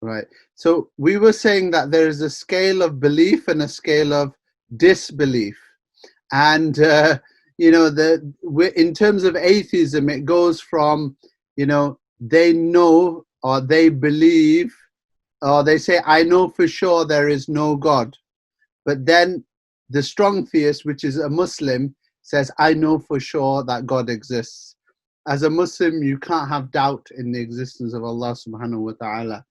Right. So we were saying that there is a scale of belief and a scale of disbelief. And, in terms of atheism, it goes from, they know or they believe or they say, I know for sure there is no God. But then the strong theist, which is a Muslim, says, I know for sure that God exists. As a Muslim, you can't have doubt in the existence of Allah subhanahu wa ta'ala.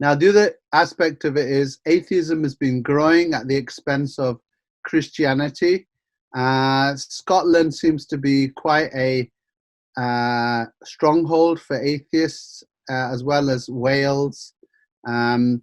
Now, the other aspect of it is atheism has been growing at the expense of Christianity. Scotland seems to be quite a stronghold for atheists, as well as Wales. And,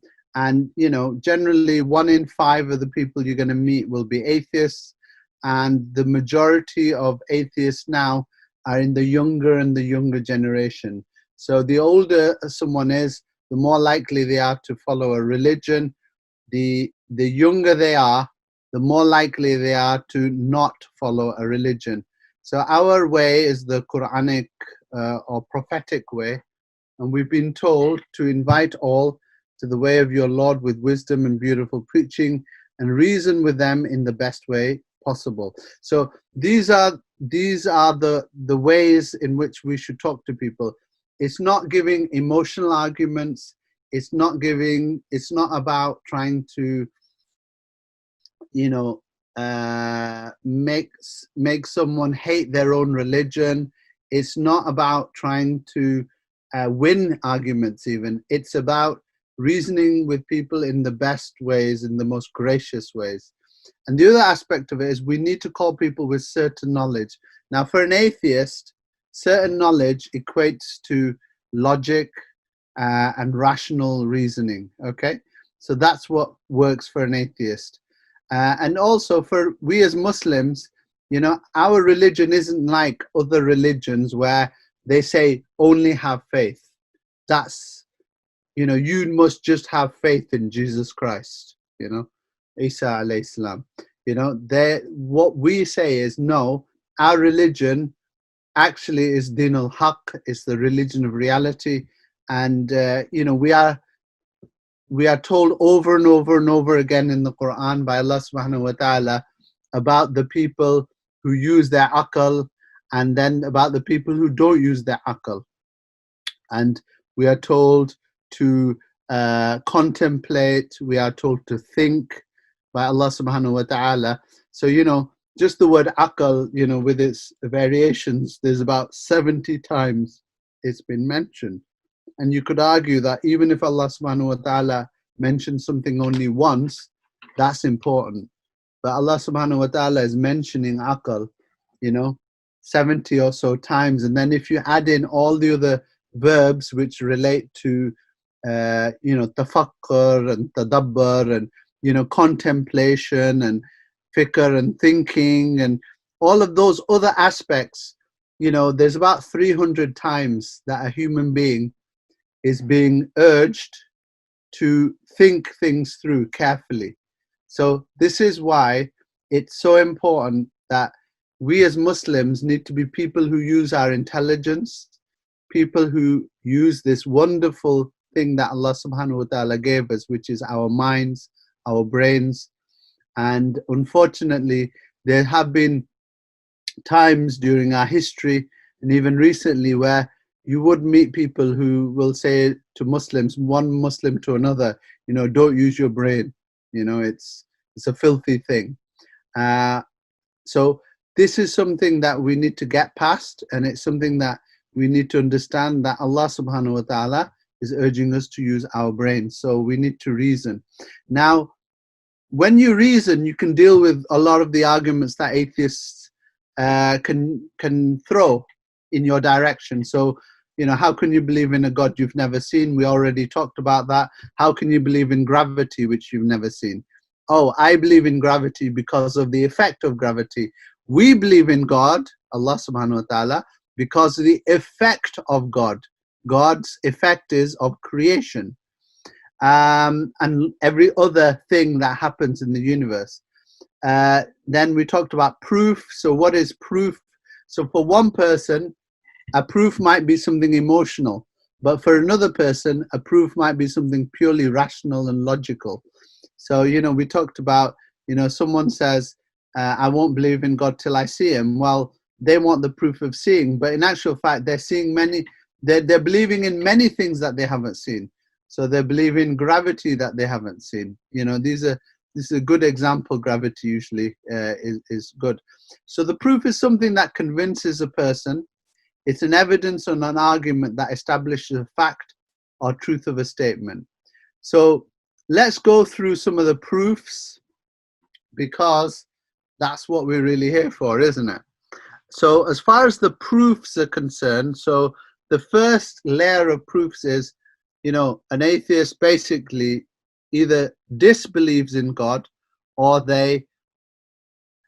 generally 1 in 5 of the people you're going to meet will be atheists. And the majority of atheists now are in the younger and the younger generation. So the older someone is, the more likely they are to follow a religion. The younger they are, the more likely they are to not follow a religion. So our way is the Quranic or prophetic way. And we've been told to invite all to the way of your Lord with wisdom and beautiful preaching, and reason with them in the best way possible. So these are the ways in which we should talk to people. It's not giving emotional arguments. It's not about trying to, make someone hate their own religion. It's not about trying to win arguments even. It's about reasoning with people in the best ways, in the most gracious ways. And the other aspect of it is we need to call people with certain knowledge. Now, for an atheist, certain knowledge equates to logic and rational reasoning, okay? So that's what works for an atheist. And also for we as Muslims, our religion isn't like other religions where they say only have faith. That's, you must just have faith in Jesus Christ, Isa alayhi salam. What we say is, no, our religion actually is din al-haq, is the religion of reality. And, we are told over and over and over again in the Quran by Allah subhanahu wa ta'ala about the people who use their aql, and then about the people who don't use their aql. And we are told to contemplate, we are told to think by Allah subhanahu wa ta'ala. So, just the word aql, with its variations, there's about 70 times it's been mentioned. And you could argue that even if Allah subhanahu wa ta'ala mentions something only once, that's important. But Allah subhanahu wa ta'ala is mentioning aql, 70 or so times. And then if you add in all the other verbs which relate to, tafakkur and tadabbur and, contemplation and fikr and thinking and all of those other aspects, there's about 300 times that a human being is being urged to think things through carefully. So this is why it's so important that we as Muslims need to be people who use our intelligence, people who use this wonderful thing that Allah subhanahu wa ta'ala gave us, which is our minds, our brains. And unfortunately, there have been times during our history and even recently where you would meet people who will say to Muslims, one Muslim to another, don't use your brain. It's a filthy thing. So this is something that we need to get past, and it's something that we need to understand, that Allah subhanahu wa ta'ala is urging us to use our brains. So we need to reason. Now, when you reason, you can deal with a lot of the arguments that atheists can throw in your direction. So, how can you believe in a God you've never seen? We already talked about that. How can you believe in gravity, which you've never seen? Oh, I believe in gravity because of the effect of gravity. We believe in God, Allah subhanahu wa ta'ala, because of the effect of God. God's effect is of creation. And every other thing that happens in the universe. Then we talked about proof. So what is proof? So for one person, a proof might be something emotional. But for another person, a proof might be something purely rational and logical. So, we talked about, someone says, I won't believe in God till I see him. Well, they want the proof of seeing, but in actual fact, they're seeing they're believing in many things that they haven't seen. So they believe in gravity that they haven't seen. This is a good example. Gravity usually is good. So the proof is something that convinces a person. It's an evidence or an argument that establishes a fact or truth of a statement. So let's go through some of the proofs, because that's what we're really here for, isn't it? So as far as the proofs are concerned, so the first layer of proofs is, an atheist basically either disbelieves in God or they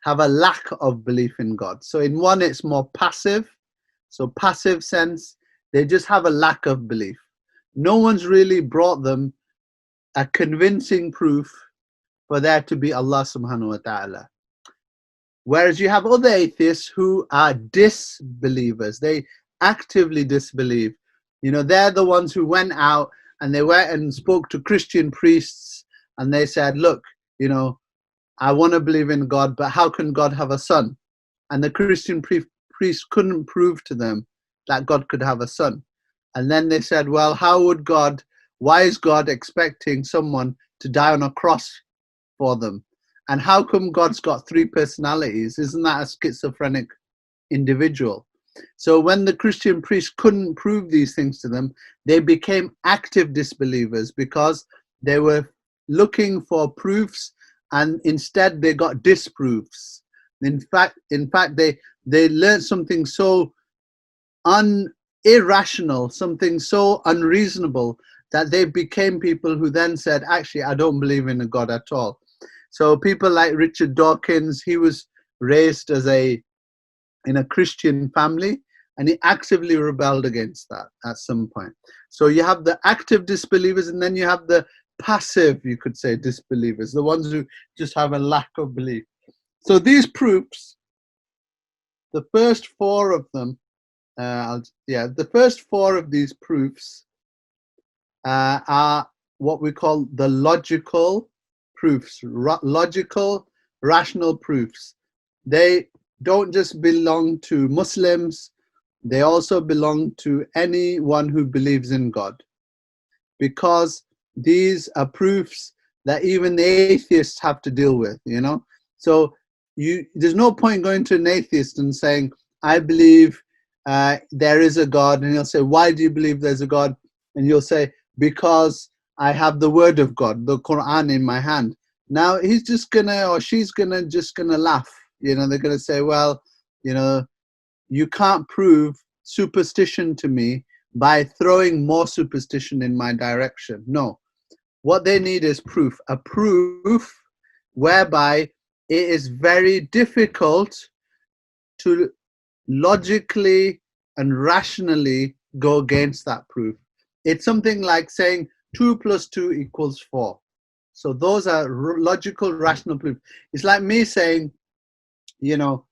have a lack of belief in God. So in one, it's more passive. So passive sense, they just have a lack of belief. No one's really brought them a convincing proof for there to be Allah subhanahu wa ta'ala. Whereas you have other atheists who are disbelievers. They actively disbelieve. They're the ones who went out and they went and spoke to Christian priests and they said, look, I want to believe in God, but how can God have a son? And the Christian priest couldn't prove to them that God could have a son. And then they said, well, why is God expecting someone to die on a cross for them? And how come God's got 3 personalities? Isn't that a schizophrenic individual? So when the Christian priest couldn't prove these things to them, they became active disbelievers because they were looking for proofs, and instead they got disproofs. In fact, they learned something so irrational, something so unreasonable, that they became people who then said, actually, I don't believe in a God at all. So people like Richard Dawkins, he was raised in a Christian family, and he actively rebelled against that at some point. So you have the active disbelievers, and then you have the passive, you could say, disbelievers, the ones who just have a lack of belief. So these proofs, the first 4 of them, the first 4 of these proofs are what we call the logical proofs, logical, rational proofs. They don't just belong to Muslims, they also belong to anyone who believes in God, because these are proofs that even the atheists have to deal with, So there's no point going to an atheist and saying, I believe there is a God, and he'll say, why do you believe there's a God? And you'll say, because I have the word of God, the Quran, in my hand. Now he's just gonna, or she's gonna laugh. They're gonna say, well, you can't prove superstition to me by throwing more superstition in my direction. No, what they need is proof, a proof whereby it is very difficult to logically and rationally go against that proof. It's something like saying 2 + 2 = 4. So those are logical, rational proof. It's like me saying, 2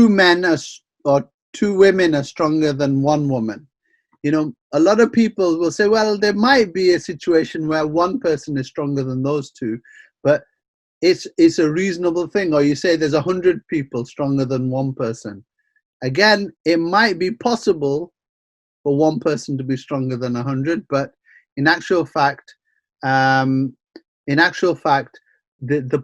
men or 2 women are stronger than 1 woman. A lot of people will say, well, there might be a situation where 1 person is stronger than those 2, but it's a reasonable thing. Or you say there's 100 people stronger than 1 person. Again, it might be possible for 1 person to be stronger than 100, but in actual fact, the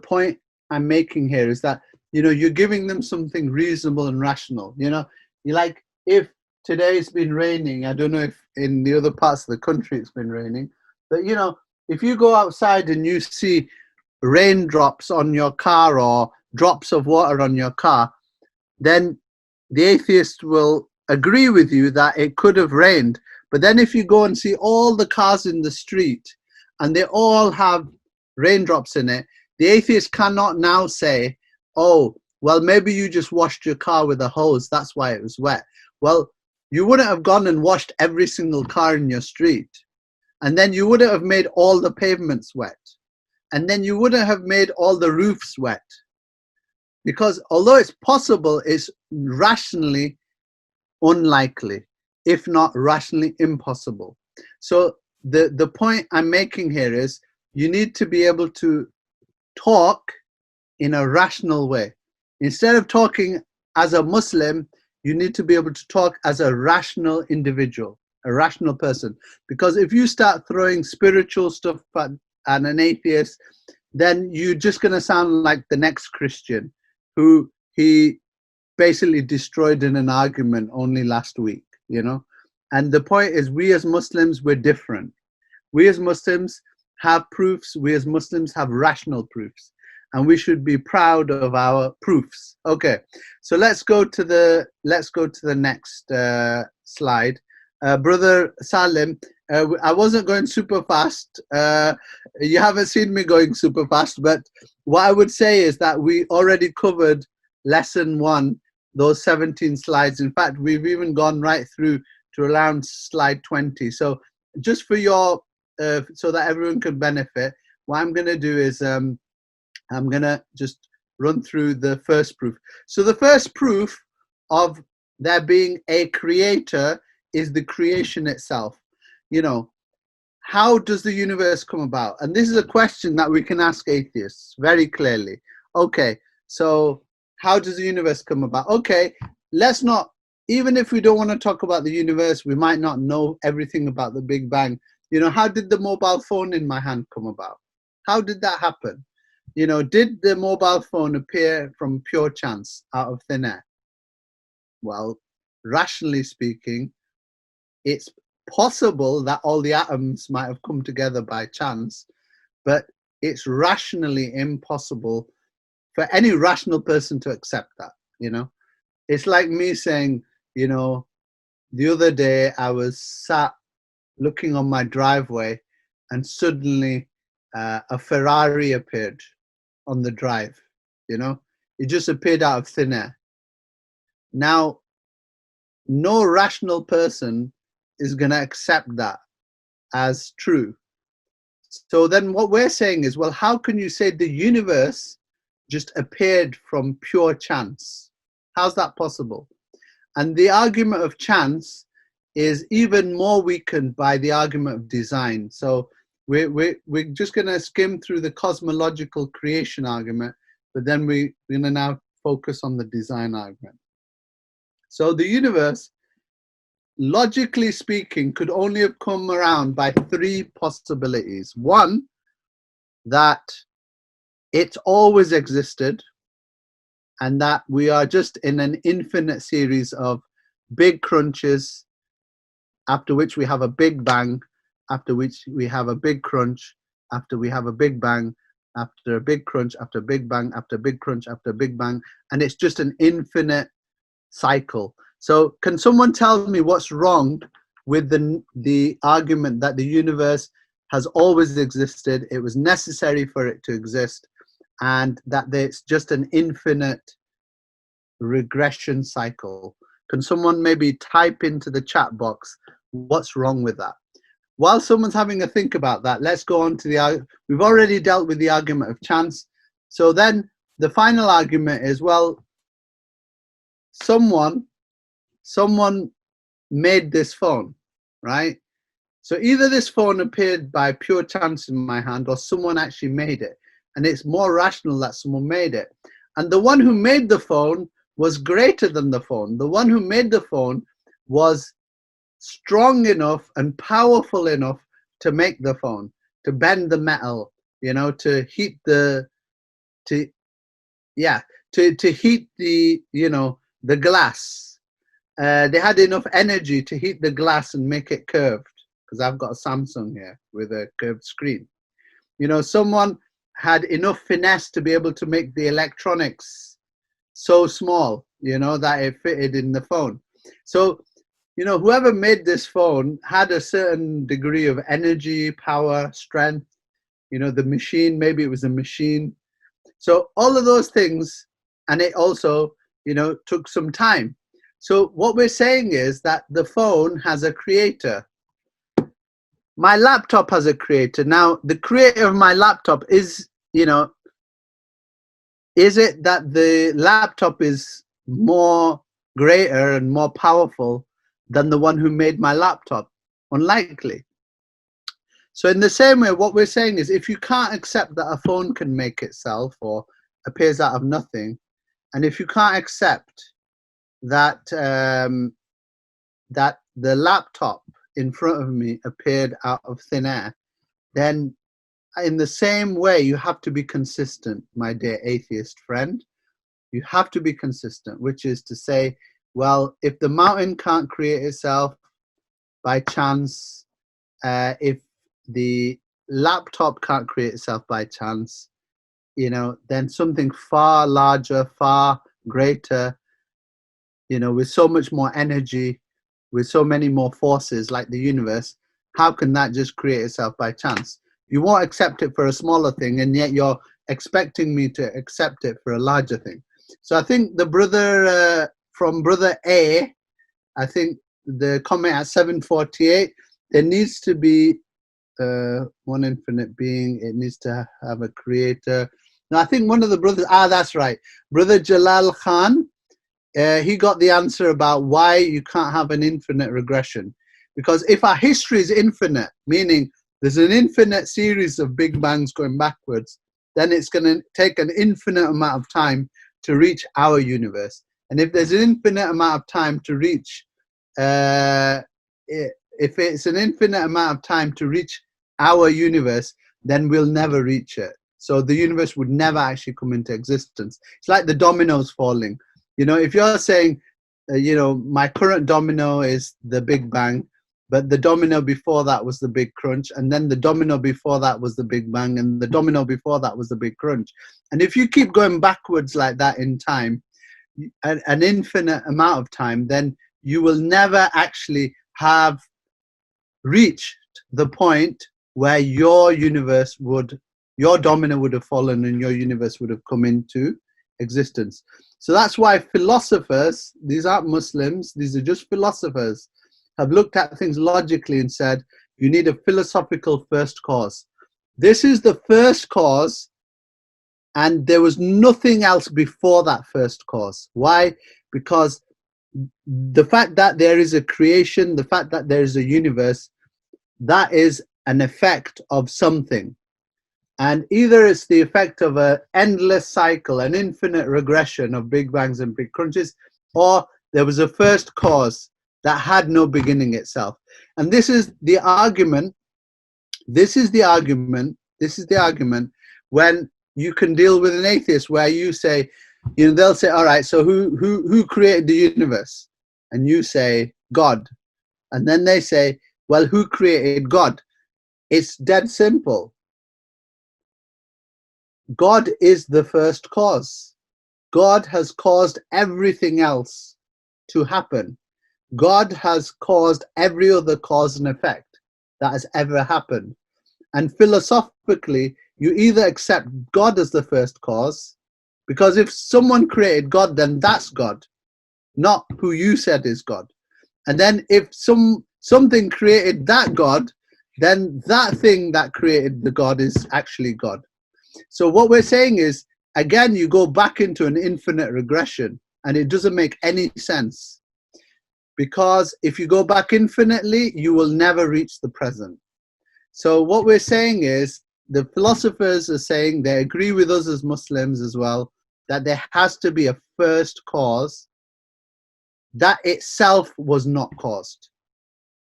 point I'm making here is that you're giving them something reasonable and rational. You like, if today's been raining, I don't know if in the other parts of the country it's been raining, but if you go outside and you see raindrops on your car or drops of water on your car, then the atheist will agree with you that it could have rained. But then if you go and see all the cars in the street and they all have raindrops in it, the atheist cannot now say, oh, well, maybe you just washed your car with a hose, that's why it was wet. Well, you wouldn't have gone and washed every single car in your street, and then you wouldn't have made all the pavements wet, and then you wouldn't have made all the roofs wet. Because although it's possible, it's rationally unlikely. if not rationally impossible. So the point I'm making here is you need to be able to talk in a rational way. Instead of talking as a Muslim, you need to be able to talk as a rational individual, a rational person. Because if you start throwing spiritual stuff at an atheist, then you're just going to sound like the next Christian who he basically destroyed in an argument only last week, you know? And the point is, we as Muslims, we're different. We as Muslims have proofs. We as Muslims have rational proofs. And we should be proud of our proofs. Okay, so let's go to the next slide. Brother Salim, I wasn't going super fast. You haven't seen me going super fast, but what I would say is that we already covered lesson 1, those 17 slides. In fact, we've even gone right through to around slide 20. So just for your, so that everyone can benefit, what I'm going to do is I'm going to just run through the first proof. So the first proof of there being a creator is the creation itself. You know, how does the universe come about? And this is a question that we can ask atheists very clearly. Okay, so how does the universe come about? Okay, let's not, even if we don't want to talk about the universe, we might not know everything about the Big Bang. You know, how did the mobile phone in my hand come about? How did that happen? You know, did the mobile phone appear from pure chance out of thin air? Well, rationally speaking, it's possible that all the atoms might have come together by chance, but it's rationally impossible for any rational person to accept that, you know? It's like me saying, you know, the other day I was sat looking on my driveway and suddenly a Ferrari appeared on the drive, you know? It just appeared out of thin air. Now, no rational person is going to accept that as true. So then what we're saying is, well, how can you say the universe just appeared from pure chance? How's that possible? And the argument of chance is even more weakened by the argument of design. So we're just going to skim through the cosmological creation argument, but then we're going to now focus on the design argument. So the universe, logically speaking, could only have come around by 3 possibilities. One, that it's always existed, and that we are just in an infinite series of big crunches, after which we have a big bang, after which we have a big crunch, after we have a big bang, after a big crunch, after a big bang, after a big crunch, after a big bang, and it's just an infinite cycle. So can someone tell me what's wrong with the argument that the universe has always existed, it was necessary for it to exist, and that it's just an infinite regression cycle? Can someone maybe type into the chat box what's wrong with that? While someone's having a think about that, let's go on to the, we've already dealt with the argument of chance. So then the final argument is, well, someone made this phone, right? So either this phone appeared by pure chance in my hand, or someone actually made it. And it's more rational that someone made it. And the one who made the phone was greater than the phone. The one who made the phone was strong enough and powerful enough to make the phone, to bend the metal, you know, to heat the, to heat the, you know, the glass. They had enough energy to heat the glass and make it curved, because I've got a Samsung here with a curved screen. You know, someone had enough finesse to be able to make the electronics so small, you know, that it fitted in the phone. So, you know, whoever made this phone had a certain degree of energy, power, strength. You know, the machine, maybe it was a machine. So all of those things, and it also, you know, took some time. So what we're saying is that the phone has a creator. My laptop has a creator. Now, the creator of my laptop is, you know, is it that the laptop is more greater and more powerful than the one who made my laptop? Unlikely. So in the same way, what we're saying is, if you can't accept that a phone can make itself or appears out of nothing, and if you can't accept that that the laptop in front of me appeared out of thin air, then in the same way, you have to be consistent, my dear atheist friend. You have to be consistent, which is to say, well, if the mountain can't create itself by chance, if the laptop can't create itself by chance, you know, then something far larger, far greater, you know, with so much more energy, with so many more forces like the universe, how can that just create itself by chance? You won't accept it for a smaller thing, and yet you're expecting me to accept it for a larger thing. So I think the brother from brother A, I think the comment at 748, there needs to be one infinite being. It needs to have a creator. Now I think one of the brothers, that's right, brother Jalal Khan, he got the answer about why you can't have an infinite regression. Because if our history is infinite, meaning there's an infinite series of big bangs going backwards, then it's going to take an infinite amount of time to reach our universe. And if there's an infinite amount of time to reach, if it's an infinite amount of time to reach our universe, then we'll never reach it. So the universe would never actually come into existence. It's like the dominoes falling. You know, if you're saying, you know, my current domino is the Big Bang, but the domino before that was the Big Crunch, and then the domino before that was the Big Bang, and the domino before that was the Big Crunch. And if you keep going backwards like that in time, an infinite amount of time, then you will never actually have reached the point where your universe would, your domino would have fallen and your universe would have come into existence. So that's why philosophers, these aren't Muslims, these are just philosophers, have looked at things logically and said, you need a philosophical first cause. This is the first cause, and there was nothing else before that first cause. Why? Because the fact that there is a creation, the fact that there is a universe, that is an effect of something. And either it's the effect of an endless cycle, an infinite regression of Big Bangs and Big Crunches, or there was a first cause that had no beginning itself. And this is the argument, when you can deal with an atheist, where you say, you know, they'll say, all right, so who created the universe? And you say, God. And then they say, well, who created God? It's dead simple. God is the first cause. God has caused everything else to happen. God has caused every other cause and effect that has ever happened. And philosophically, you either accept God as the first cause, because if someone created God, then that's God, not who you said is God. And then if something created that God, then that thing that created the God is actually God. So what we're saying is, again, you go back into an infinite regression, and it doesn't make any sense. Because if you go back infinitely, you will never reach the present. So what we're saying is, the philosophers are saying, they agree with us as Muslims as well, that there has to be a first cause that itself was not caused.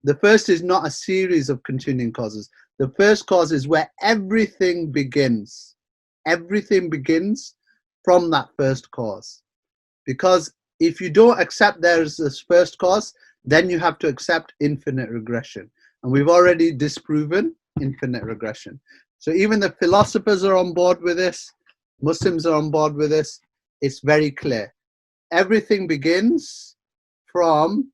The first is not a series of continuing causes. The first cause is where everything begins. Everything begins from that first cause. Because if you don't accept there's this first cause, then you have to accept infinite regression. And we've already disproven infinite regression. So even the philosophers are on board with this, Muslims are on board with this. It's very clear. Everything begins from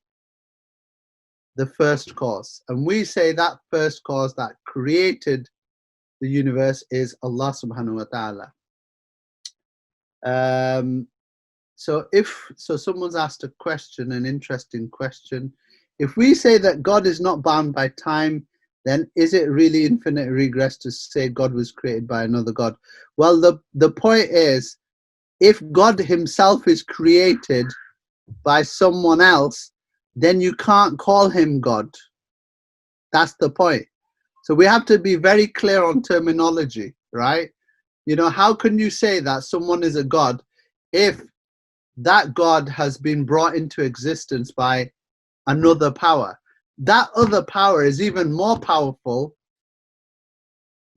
the first cause. And we say that first cause that created the universe is Allah subhanahu wa ta'ala. So someone's asked a question, an interesting question. If we say that God is not bound by time, then is it really infinite regress to say God was created by another God? Well, the point is, if God himself is created by someone else, then you can't call him God. That's the point. So we have to be very clear on terminology, right? You know, how can you say that someone is a God if that God has been brought into existence by another power? That other power is even more powerful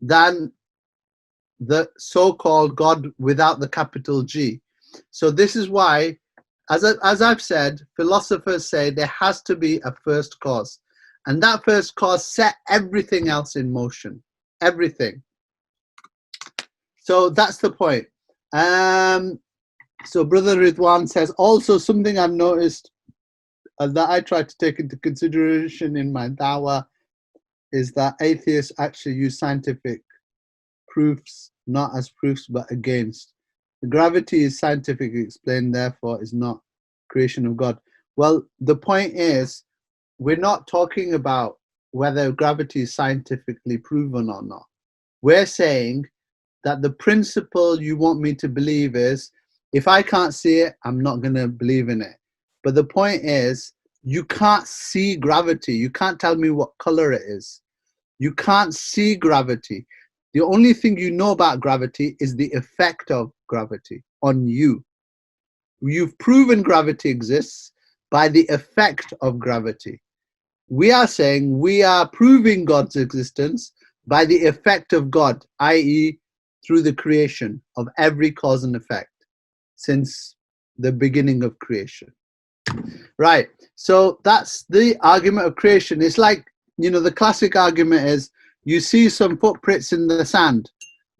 than the so-called God without the capital G. So this is why, as I've said, philosophers say there has to be a first cause. And that first cause set everything else in motion. Everything. So that's the point. So Brother Ridwan says, also something I've noticed that I try to take into consideration in my Dawah is that atheists actually use scientific proofs, not as proofs, but against. The gravity is scientifically explained, therefore is not creation of God. Well, the point is, we're not talking about whether gravity is scientifically proven or not. We're saying that the principle you want me to believe is, if I can't see it, I'm not going to believe in it. But the point is, you can't see gravity. You can't tell me what color it is. You can't see gravity. The only thing you know about gravity is the effect of gravity on you. You've proven gravity exists by the effect of gravity. We are saying we are proving God's existence by the effect of God, i.e., through the creation of every cause and effect since the beginning of creation. Right, so that's the argument of creation. It's like, you know, the classic argument is, you see some footprints in the sand.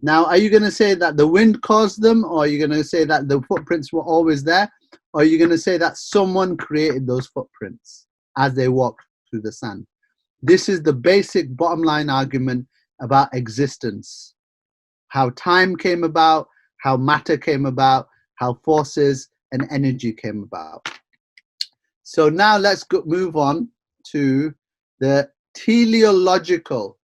Now, are you going to say that the wind caused them, or are you going to say that the footprints were always there, or are you going to say that someone created those footprints as they walked through the sand? This is the basic bottom line argument about existence. How time came about, how matter came about, how forces and energy came about. So now let's move on to the teleological.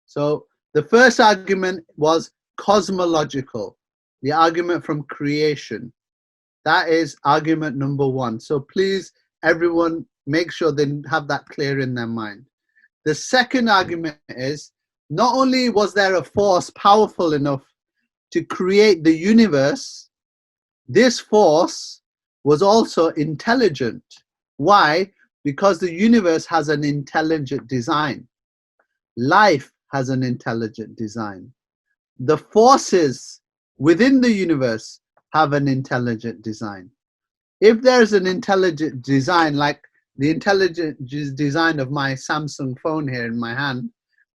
So the first argument was cosmological, the argument from creation. That is argument number one. So please, everyone, make sure they have that clear in their mind. The second argument is, not only was there a force powerful enough to create the universe, this force was also intelligent. Why? Because the universe has an intelligent design. Life has an intelligent design. The forces within the universe have an intelligent design. If there's an intelligent design, like the intelligent design of my Samsung phone here in my hand,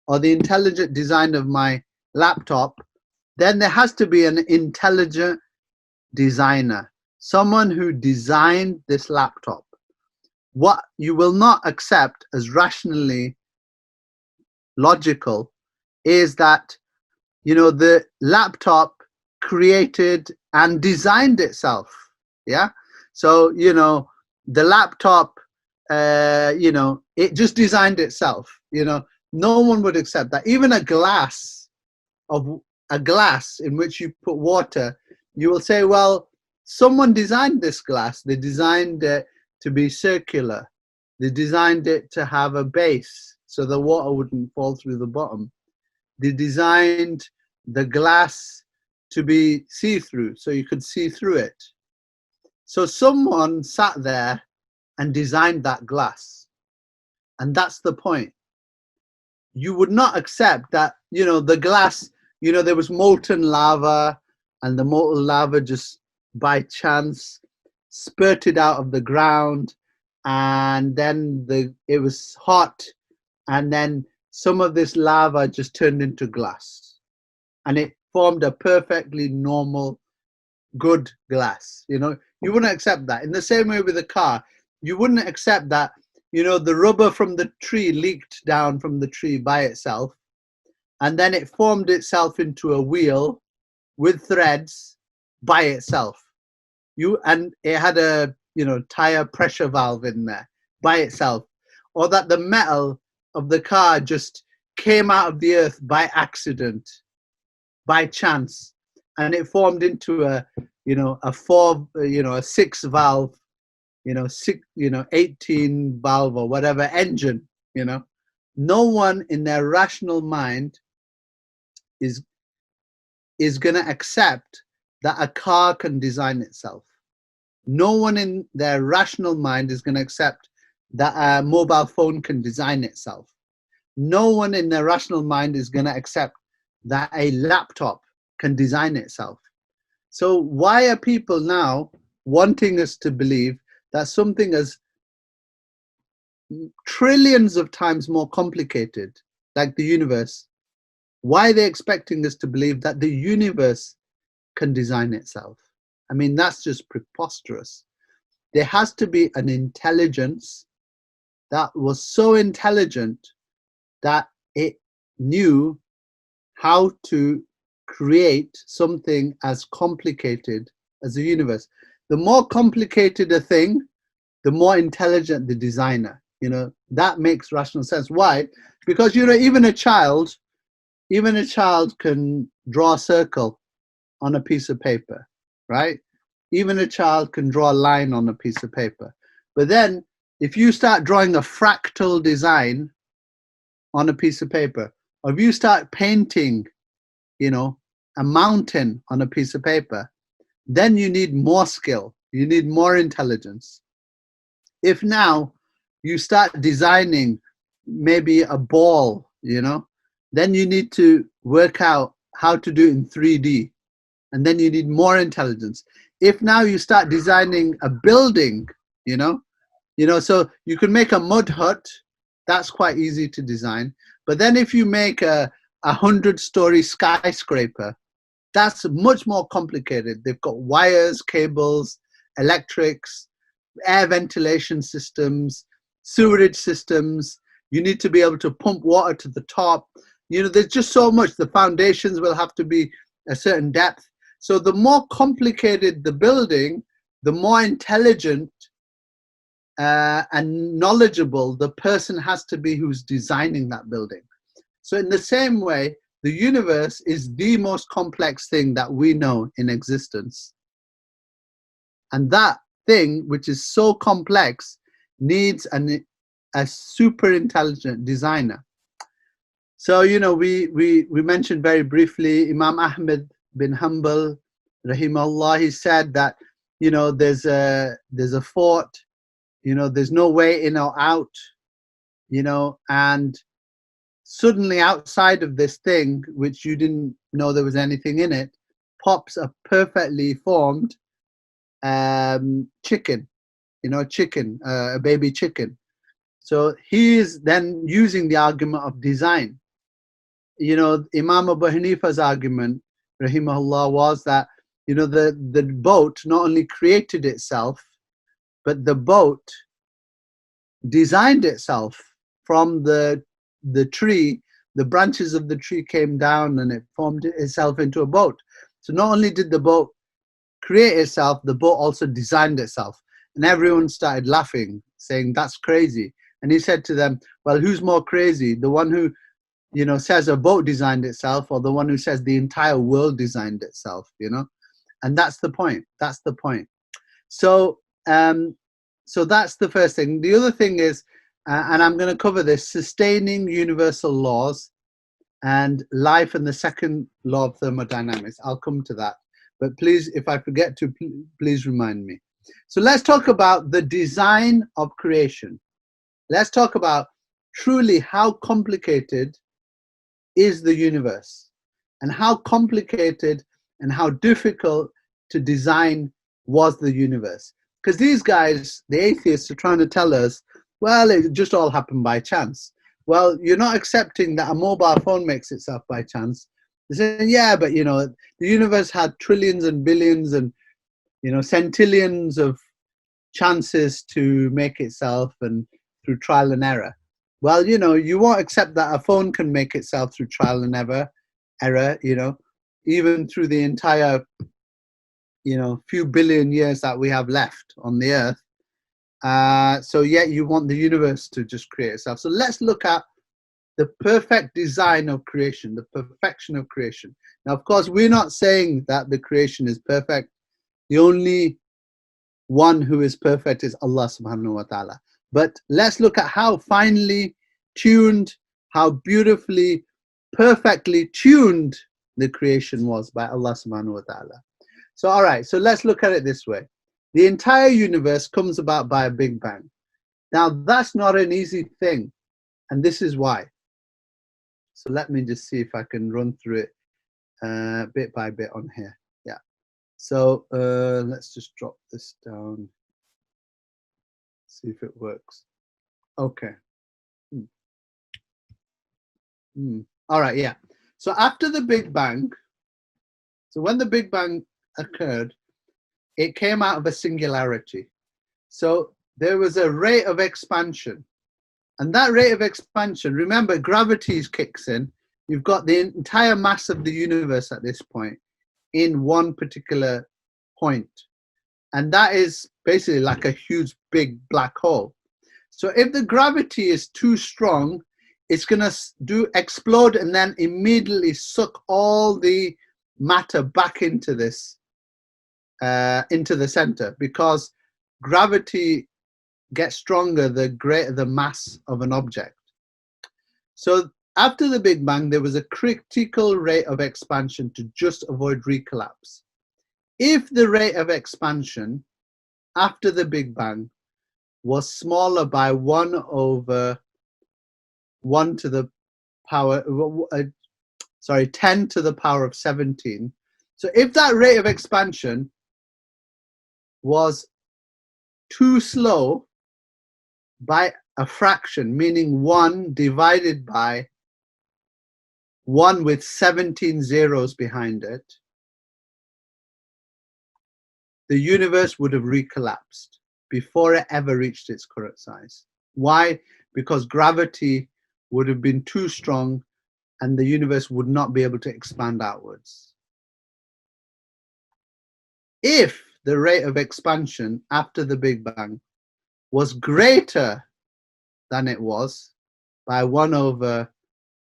or the intelligent design of my laptop, then there has to be an intelligent designer, someone who designed this laptop. What you will not accept as rationally logical is that, you know, the laptop created and designed itself. Yeah. So, you know, the laptop, you know, it just designed itself. You know, no one would accept that. Even a glass in which you put water, you will say, well, someone designed this glass. They designed it to be circular. They designed it to have a base so the water wouldn't fall through the bottom. They designed the glass to be see-through so you could see through it. So someone sat there and designed that glass. And that's the point. You would not accept that, you know, the glass, you know, there was molten lava, and the molten lava just by chance spurted out of the ground, and then it was hot, and then some of this lava just turned into glass, and it formed a perfectly normal, good glass. You know, you wouldn't accept that. In the same way with a car, you wouldn't accept that, you know, the rubber from the tree leaked down from the tree by itself, and then it formed itself into a wheel with threads by itself. And it had a, you know, tire pressure valve in there by itself. Or that the metal of the car just came out of the earth by accident, by chance, and it formed into a, you know, a 6 valve 18 valve or whatever engine, no one in their rational mind is going to accept that a car can design itself. No one in their rational mind is going to accept that a mobile phone can design itself. No one in their rational mind is going to accept that a laptop can design itself. So why are people now wanting us to believe that something is trillions of times more complicated, like the universe? Why are they expecting us to believe that the universe can design itself? I mean, that's just preposterous. There has to be an intelligence that was so intelligent that it knew how to create something as complicated as the universe. The more complicated a thing, the more intelligent the designer. That makes rational sense. Why? Because even a child can draw a circle on a piece of paper, right? Even a child can draw a line on a piece of paper. But then if you start drawing a fractal design on a piece of paper, or if you start painting, a mountain on a piece of paper, then you need more skill, you need more intelligence. If now you start designing maybe a ball, then you need to work out how to do it in 3D, and then you need more intelligence. If now you start designing a building, so you can make a mud hut, that's quite easy to design. But then if you make a 100-story skyscraper, that's much more complicated. They've got wires, cables, electrics, air ventilation systems, sewerage systems. You need to be able to pump water to the top. There's just so much. The foundations will have to be a certain depth. So the more complicated the building, the more intelligent and knowledgeable the person has to be who's designing that building. So in the same way, the universe is the most complex thing that we know in existence. And that thing, which is so complex, needs a super intelligent designer. So, we mentioned very briefly Imam Ahmad bin Hanbal, rahimahullah. He said that, there's a fort, there's no way in or out, and suddenly outside of this thing, which you didn't know there was anything in it, pops a perfectly formed chicken, a baby chicken. So he is then using the argument of design. Imam Abu Hanifa's argument, rahimahullah, was that, the boat not only created itself, but the boat designed itself from the tree. The branches of the tree came down and it formed itself into a boat. So not only did the boat create itself, the boat also designed itself. And everyone started laughing, saying, that's crazy. And he said to them, well, who's more crazy? The one who, says a boat designed itself, or the one who says the entire world designed itself, And that's the point. That's the point. So, so that's the first thing. The other thing is, and I'm going to cover this, sustaining universal laws and life and the second law of thermodynamics. I'll come to that. But please, if I forget to, please remind me. So let's talk about the design of creation. Let's talk about truly how complicated is the universe, and how complicated and how difficult to design was the universe. Because these guys, the atheists, are trying to tell us, well, it just all happened by chance. Well, you're not accepting that a mobile phone makes itself by chance. They're saying, yeah, but the universe had trillions and billions and centillions of chances to make itself, and through trial and error. Well, you won't accept that a phone can make itself through trial and error, even through the entire, few billion years that we have left on the earth. So yet you want the universe to just create itself. So let's look at the perfect design of creation, the perfection of creation. Now, of course, we're not saying that the creation is perfect. The only one who is perfect is Allah subhanahu wa ta'ala. But let's look at how finely tuned, how beautifully, perfectly tuned the creation was by Allah subhanahu wa ta'ala. So, all right, so let's look at it this way. The entire universe comes about by a Big Bang. Now, that's not an easy thing, and this is why. So let me just see if I can run through it bit by bit on here. Yeah. So let's just drop this down. See if it works. Okay. All right, yeah. So after the Big Bang, so when the Big Bang occurred, it came out of a singularity. So there was a rate of expansion. And that rate of expansion, remember, gravity kicks in. You've got the entire mass of the universe at this point in one particular point. And that is basically like a huge, big black hole. So if the gravity is too strong, it's going to explode and then immediately suck all the matter back into this, into the center, because gravity gets stronger the greater the mass of an object. So after the Big Bang, there was a critical rate of expansion to just avoid recollapse. If the rate of expansion after the Big Bang was smaller by 1 over 1 to the power, 10 to the power of 17. So if that rate of expansion was too slow by a fraction, meaning 1 divided by 1 with 17 zeros behind it, the universe would have recollapsed before it ever reached its current size. Why? Because gravity would have been too strong and the universe would not be able to expand outwards. If the rate of expansion after the Big Bang was greater than it was by 1 over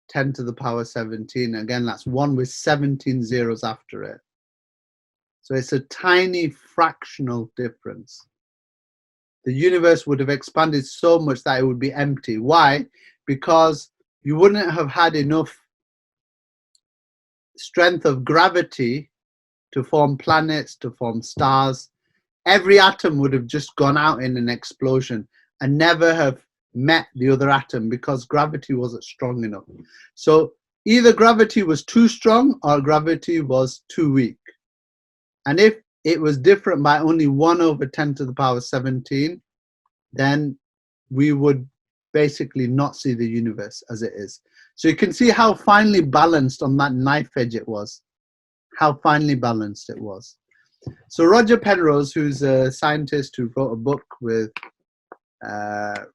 10 to the power 17, again, that's 1 with 17 zeros after it. So it's a tiny fractional difference. The universe would have expanded so much that it would be empty. Why? Because you wouldn't have had enough strength of gravity to form planets, to form stars. Every atom would have just gone out in an explosion and never have met the other atom because gravity wasn't strong enough. So either gravity was too strong or gravity was too weak. And if it was different by only 1 over 10 to the power 17, then we would basically not see the universe as it is. So you can see how finely balanced on that knife edge it was, how finely balanced it was. So Roger Penrose, who's a scientist who wrote a book with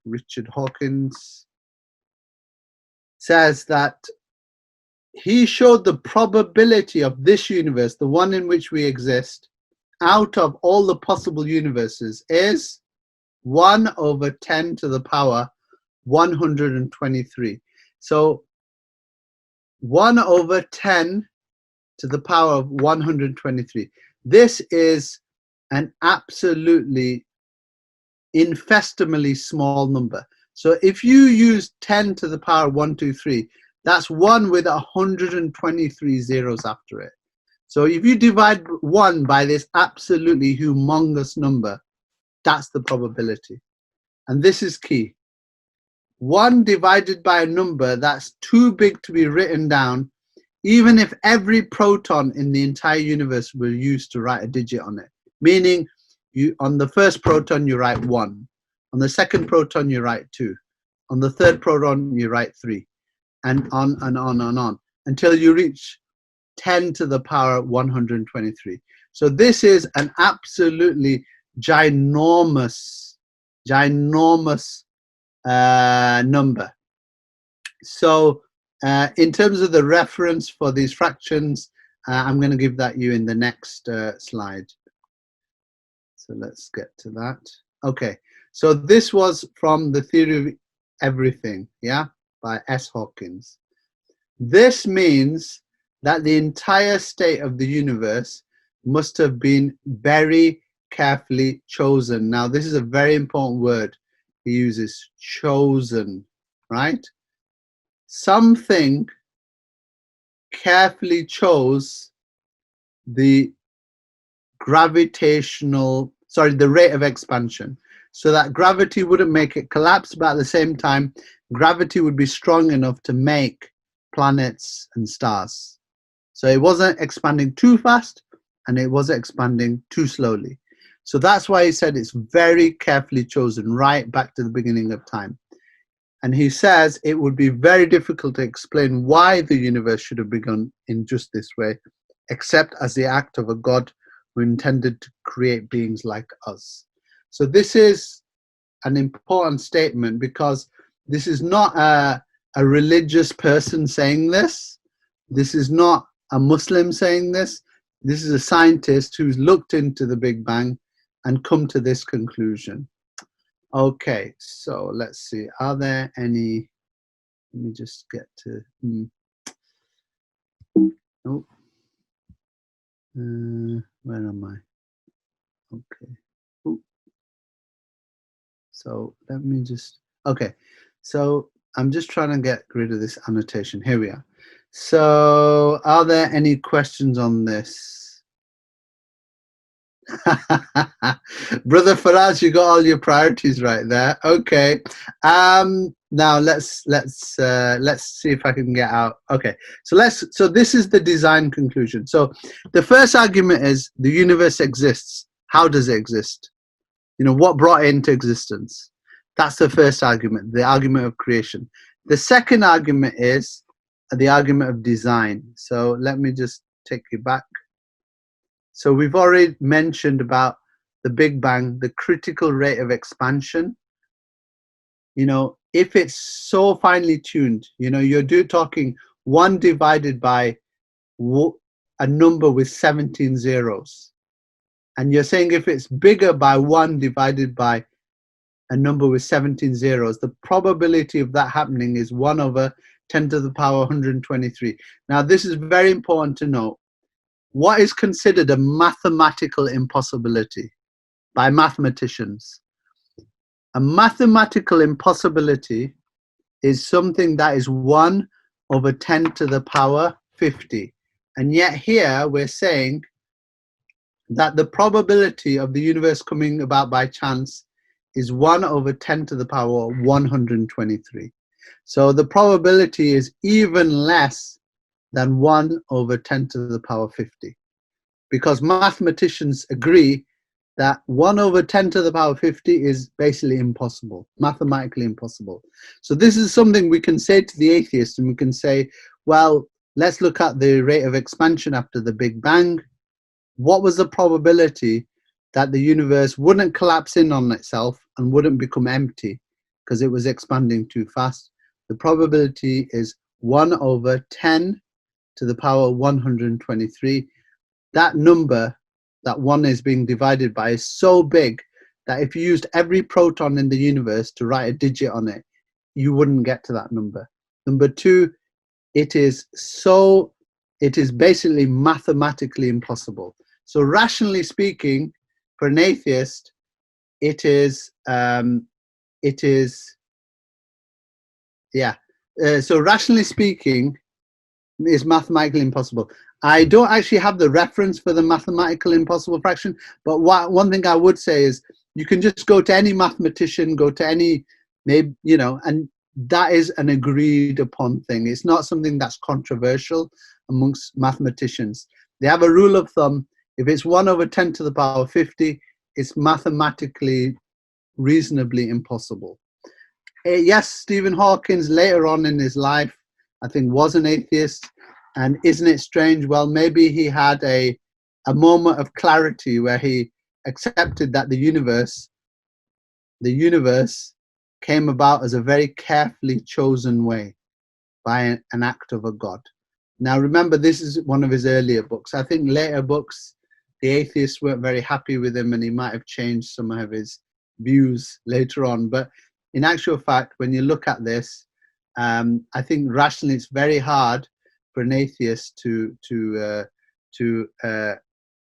Richard Hawkins, says that he showed the probability of this universe, the one in which we exist, out of all the possible universes is 1 over 10 to the power 123. So 1 over 10 to the power of 123. This is an absolutely infinitesimally small number. So if you use 10 to the power 123, that's 1 with 123 zeros after it. So if you divide 1 by this absolutely humongous number, that's the probability. And this is key. 1 divided by a number that's too big to be written down, even if every proton in the entire universe were used to write a digit on it. Meaning, on the first proton, you write 1. On the second proton, you write 2. On the third proton, you write 3. And on and on and on, until you reach 10 to the power 123. So this is an absolutely ginormous number. So in terms of the reference for these fractions, I'm going to give that you in the next slide. So let's get to that. Okay, so this was from the Theory of Everything, yeah, by S. Hawkins. This means that the entire state of the universe must have been very, carefully chosen. Now, this is a very important word he uses, chosen, right? Something carefully chose the the rate of expansion, so that gravity wouldn't make it collapse, but at the same time, gravity would be strong enough to make planets and stars. So it wasn't expanding too fast and it wasn't expanding too slowly. So that's why he said it's very carefully chosen, right back to the beginning of time. And he says it would be very difficult to explain why the universe should have begun in just this way, except as the act of a God who intended to create beings like us. So this is an important statement, because this is not a religious person saying this. This is not a Muslim saying this. This is a scientist who's looked into the Big Bang and come to this conclusion. Okay, so let's see. Are there any? Let me just get to. Oh, where am I? Okay. Ooh. So let me just. Okay, so I'm just trying to get rid of this annotation. Here we are. So, are there any questions on this? Brother Faraz, you got all your priorities right there. Okay. Now let's see if I can get out. Okay. So this is the design conclusion. So the first argument is the universe exists. How does it exist? You know, what brought it into existence? That's the first argument, the argument of creation. The second argument is the argument of design. So let me just take you back. So we've already mentioned about the Big Bang, the critical rate of expansion. You know, if it's so finely tuned, you know, you're talking 1 divided by a number with 17 zeros. And you're saying if it's bigger by 1 divided by a number with 17 zeros, the probability of that happening is 1 over 10 to the power 123. Now, this is very important to note. What is considered a mathematical impossibility by mathematicians? A mathematical impossibility is something that is 1 over 10 to the power 50. And yet here we're saying that the probability of the universe coming about by chance is 1 over 10 to the power 123. So the probability is even less than 1 over 10 to the power 50. Because mathematicians agree that 1 over 10 to the power 50 is basically impossible, mathematically impossible. So this is something we can say to the atheist, and we can say, well, let's look at the rate of expansion after the Big Bang. What was the probability that the universe wouldn't collapse in on itself and wouldn't become empty because it was expanding too fast? The probability is 1 over 10 to the power 123. That number that 1 is being divided by is so big that if you used every proton in the universe to write a digit on it, you wouldn't get to that number. Number 2, it is basically mathematically impossible. So rationally speaking, for an atheist, so rationally speaking, is mathematically impossible. I don't actually have the reference for the mathematical impossible fraction, but one thing I would say is you can just go to any mathematician, go to any, maybe, you know, and that is an agreed upon thing. It's not something that's controversial amongst mathematicians. They have a rule of thumb. If it's 1 over 10 to the power 50, it's mathematically reasonably impossible. Yes, Stephen Hawking later on in his life, I think, was an atheist. And isn't it strange? Well, maybe he had a moment of clarity where he accepted that the universe came about as a very carefully chosen way by an act of a God. Now, remember, this is one of his earlier books. I think later books, the atheists weren't very happy with him, and he might have changed some of his views later on. But in actual fact, when you look at this, I think rationally it's very hard for an atheist to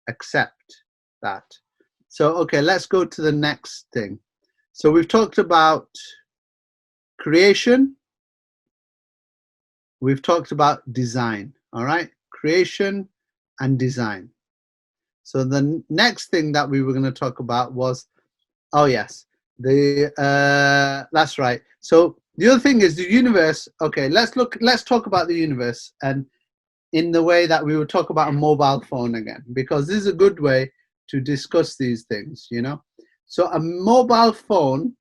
accept that. So, okay, let's go to the next thing. So we've talked about creation. We've talked about design, all right? Creation and design. So the next thing that we were going to talk about was, oh yes, that's right. So the other thing is the universe. Okay, let's talk about the universe, and in the way that we would talk about a mobile phone again, because this is a good way to discuss these things, you know. So a mobile phone,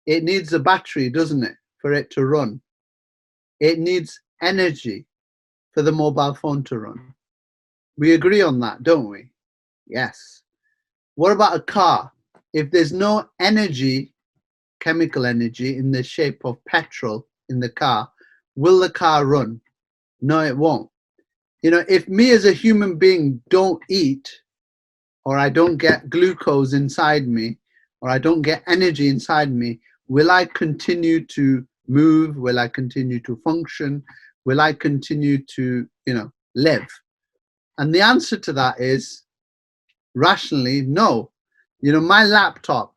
it needs a battery, doesn't it, for it to run? It needs energy for the mobile phone to run. We agree on that, don't we? Yes. What about a car? If there's no energy, chemical energy in the shape of petrol in the car, will the car run? No, it won't. You know, if me as a human being don't eat, or I don't get glucose inside me, or I don't get energy inside me, will I continue to move? Will I continue to function? Will I continue to, you know, live? And the answer to that is rationally, no. You know, my laptop,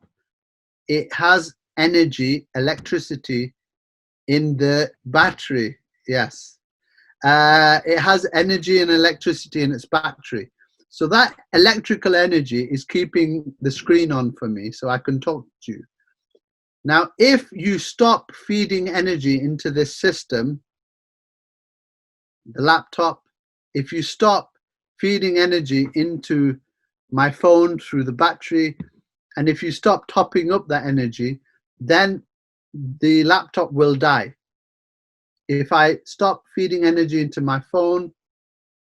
it has energy, electricity in the battery. Yes. It has energy and electricity in its battery. So that electrical energy is keeping the screen on for me so I can talk to you. Now, if you stop feeding energy into this system, the laptop, if you stop feeding energy into my phone through the battery, and if you stop topping up that energy, then the laptop will die. If I stop feeding energy into my phone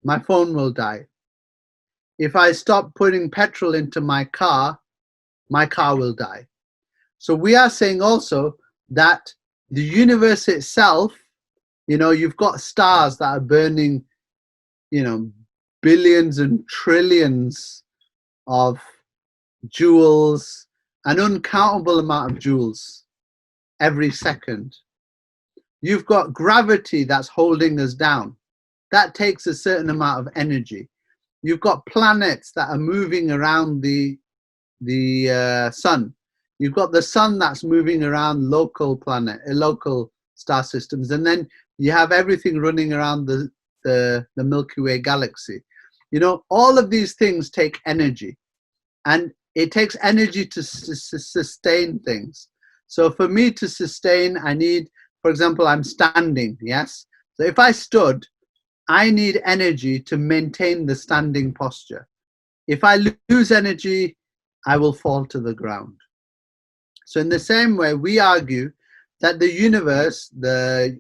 will die. If I stop putting petrol into my car will die. So we are saying also that the universe itself, you know, you've got stars that are burning, you know, billions and trillions of joules, an uncountable amount of joules every second. You've got gravity that's holding us down. That takes a certain amount of energy. You've got planets that are moving around the sun. You've got the sun that's moving around local star systems, and then you have everything running around the Milky Way galaxy. You know, all of these things take energy, and it takes energy to sustain things. So for me to sustain, I need, for example, I'm standing, yes? So if I stood, I need energy to maintain the standing posture. If I lose energy, I will fall to the ground. So in the same way, we argue that the universe, the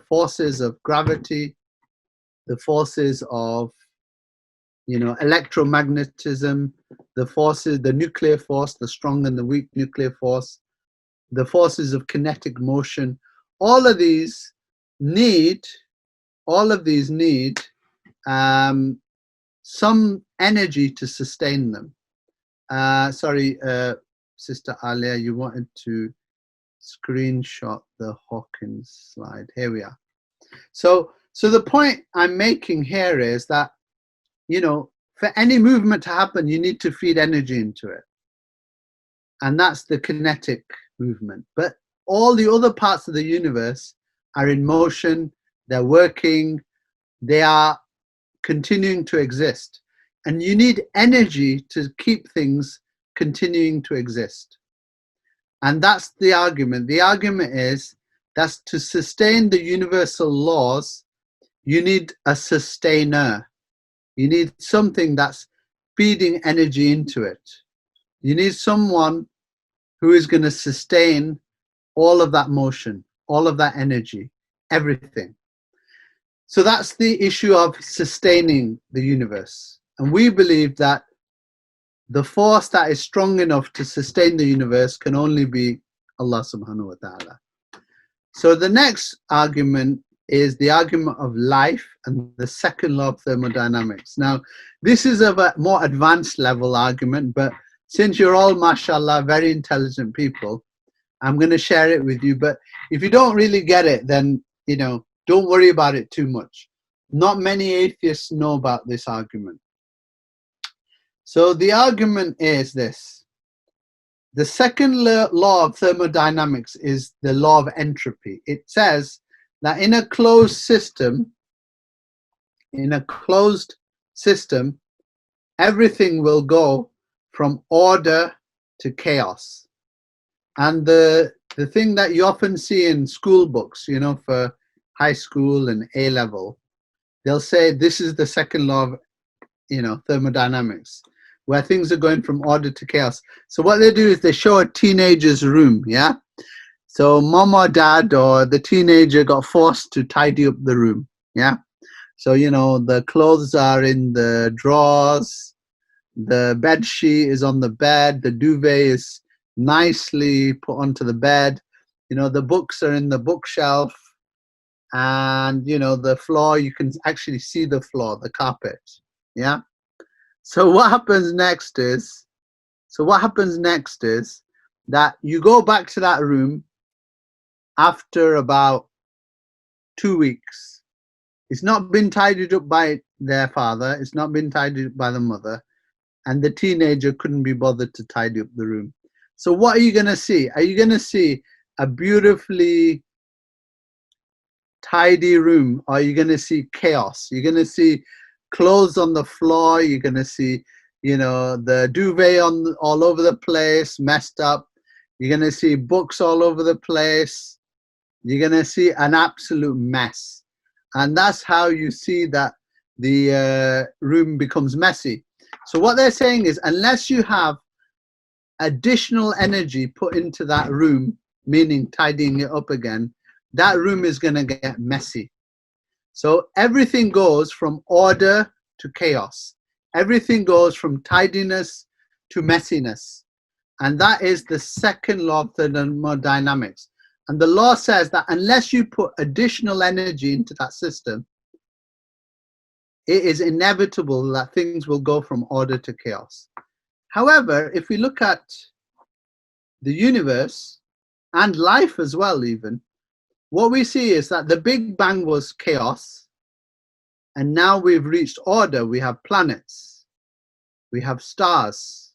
forces of gravity, the forces of, you know, electromagnetism, the forces, the nuclear force, the strong and the weak nuclear force, the forces of kinetic motion, all of these need some energy to sustain them. Sorry, Sister Alia, you wanted to screenshot the Hawkins slide. Here we are. So the point I'm making here is that, you know, for any movement to happen, you need to feed energy into it. And that's the kinetic movement. But all the other parts of the universe are in motion, they're working, they are continuing to exist. And you need energy to keep things continuing to exist. And that's the argument. The argument is that to sustain the universal laws, you need a sustainer. You need something that's feeding energy into it. You need someone who is going to sustain all of that motion, all of that energy, everything. So that's the issue of sustaining the universe. And we believe that the force that is strong enough to sustain the universe can only be Allah subhanahu wa ta'ala. So the next argument is the argument of life and the second law of thermodynamics. Now, this is a more advanced level argument, but since you're all, mashallah, very intelligent people, I'm going to share it with you. But if you don't really get it, then, you know, don't worry about it too much. Not many atheists know about this argument. So the argument is this. The second law of thermodynamics is the law of entropy. It says that in a closed system, everything will go from order to chaos. And the thing that you often see in school books, you know, for high school and A level, they'll say this is the second law of, you know, thermodynamics, where things are going from order to chaos. So what they do is they show a teenager's room, yeah? So mom or dad or the teenager got forced to tidy up the room, yeah? So, you know, the clothes are in the drawers, the bed sheet is on the bed, the duvet is nicely put onto the bed, you know, the books are in the bookshelf, and, you know, the floor, you can actually see the floor, the carpet, yeah? So what happens next is that you go back to that room after about 2 weeks. It's not been tidied up by their father, it's not been tidied up by the mother, and the teenager couldn't be bothered to tidy up the room. So what are you going to see? Are you going to see a beautifully tidy room, or are you going to see chaos? You're going to see clothes on the floor, you're going to see, you know, the duvet all over the place, messed up. You're going to see books all over the place. You're going to see an absolute mess. And that's how you see that the room becomes messy. So what they're saying is, unless you have additional energy put into that room, meaning tidying it up again, that room is going to get messy. So everything goes from order to chaos. Everything goes from tidiness to messiness. And that is the second law of thermodynamics. And the law says that unless you put additional energy into that system, it is inevitable that things will go from order to chaos. However, if we look at the universe and life as well, even, what we see is that the Big Bang was chaos, and now we've reached order. We have planets, we have stars,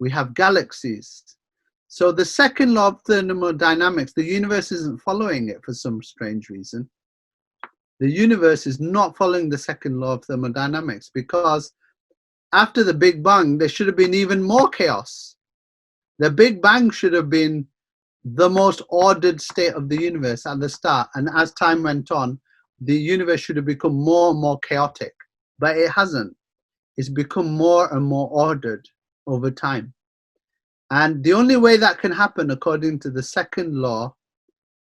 we have galaxies. So the second law of thermodynamics, the universe isn't following it for some strange reason. The universe is not following the second law of thermodynamics, because after the Big Bang, there should have been even more chaos. The Big Bang should have been the most ordered state of the universe at the start. And as time went on, the universe should have become more and more chaotic. But it hasn't. It's become more and more ordered over time. And the only way that can happen, according to the second law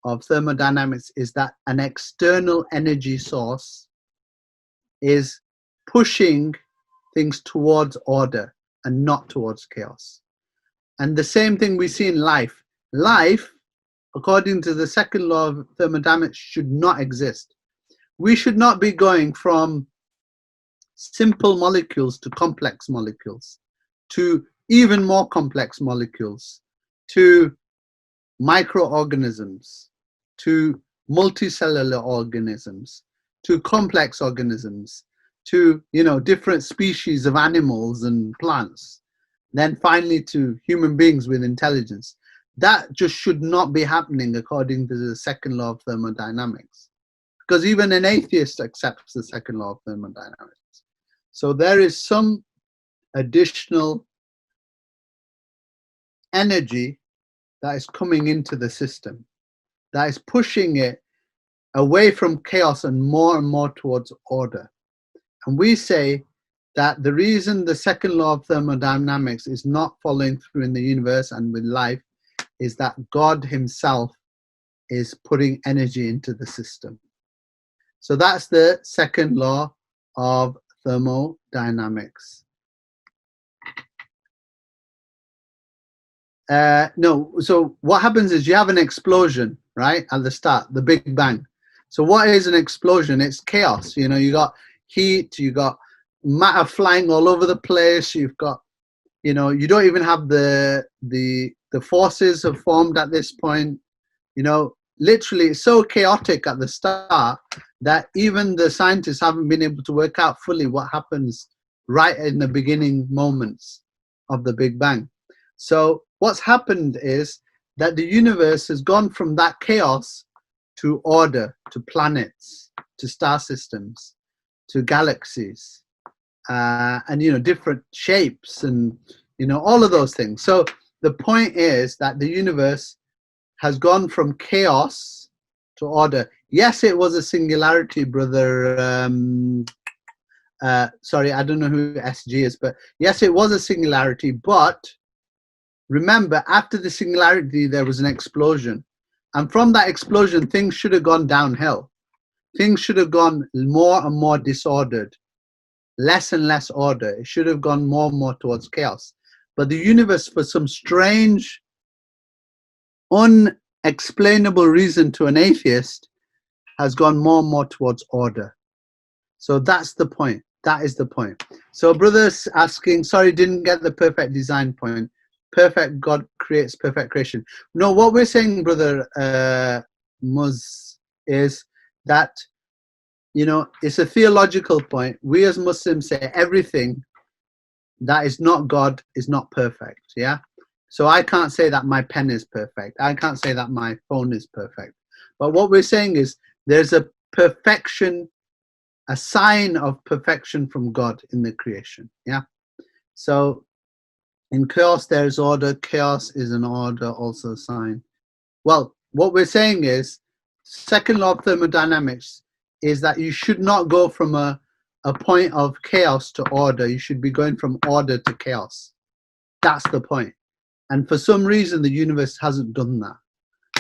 of thermodynamics, is that an external energy source is pushing things towards order and not towards chaos. And the same thing we see in life. Life, according to the second law of thermodynamics, should not exist. We should not be going from simple molecules to complex molecules, to even more complex molecules, to microorganisms, to multicellular organisms, to complex organisms, to, you know, different species of animals and plants, then finally to human beings with intelligence. That just should not be happening according to the second law of thermodynamics, because even an atheist accepts the second law of thermodynamics. So there is some additional energy that is coming into the system, that is pushing it away from chaos and more towards order. And we say that the reason the second law of thermodynamics is not following through in the universe and with life is that God himself is putting energy into the system. So that's the second law of thermodynamics. So what happens is you have an explosion, right, at the start, the Big Bang. So what is an explosion? It's chaos. You know, you got heat, you got matter flying all over the place, you've got, you know, you don't even have the forces have formed at this point. You know, literally so chaotic at the start that even the scientists haven't been able to work out fully what happens right in the beginning moments of the Big Bang. So what's happened is that the universe has gone from that chaos to order, to planets, to star systems, to galaxies, and different shapes, and all of those things. So the point is that the universe has gone from chaos to order. Yes, it was a singularity, brother. Sorry, I don't know who SG is, but yes, it was a singularity. But remember, after the singularity, there was an explosion. And from that explosion, things should have gone downhill. Things should have gone more and more disordered, less and less order. It should have gone more and more towards chaos. But the universe, for some strange, unexplainable reason to an atheist, has gone more and more towards order. So that's the point. That is the point. So brother's asking, sorry, didn't get the perfect design point. Perfect God creates perfect creation. No, what we're saying, brother Muz, is that, it's a theological point. We as Muslims say everything that is not God is not perfect. Yeah. So I can't say that my pen is perfect. I can't say that my phone is perfect. But what we're saying is there's a perfection, a sign of perfection from God in the creation. Yeah. So in chaos, there's order. Chaos is an order, also a sign. Well, what we're saying is, second law of thermodynamics is that you should not go from a point of chaos to order. You should be going from order to chaos. That's the point. And for some reason, the universe hasn't done that.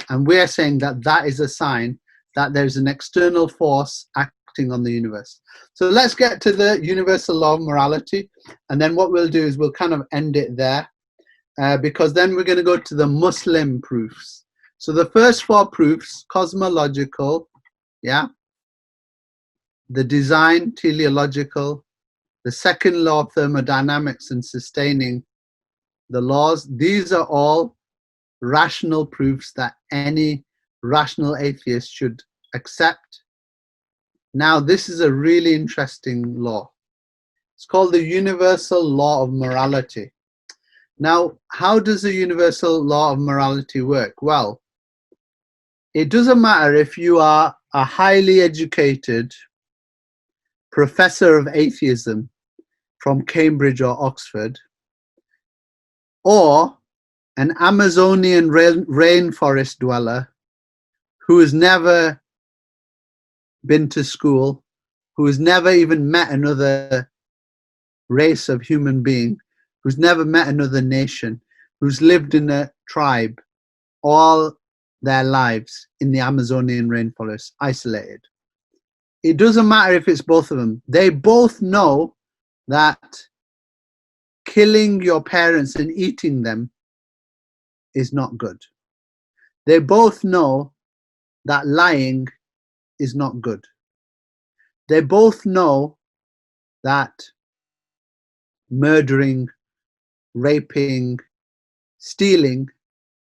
And we're saying that that is a sign that there's an external force acting on the universe. So let's get to the universal law of morality. And then what we'll do is we'll kind of end it there, because then we're going to go to the Muslim proofs. So the first four proofs, cosmological, yeah, the design, teleological, the second law of thermodynamics and sustaining the laws, these are all rational proofs that any rational atheist should accept. Now, this is a really interesting law. It's called the universal law of morality. Now, how does the universal law of morality work? Well, it doesn't matter if you are a highly educated professor of atheism from Cambridge or Oxford, or an Amazonian rainforest dweller who has never been to school, who has never even met another race of human being, who's never met another nation, who's lived in a tribe all their lives in the Amazonian rainforest, isolated. It doesn't matter if it's both of them. They both know that killing your parents and eating them is not good. They both know that lying is not good. They both know that murdering, raping, stealing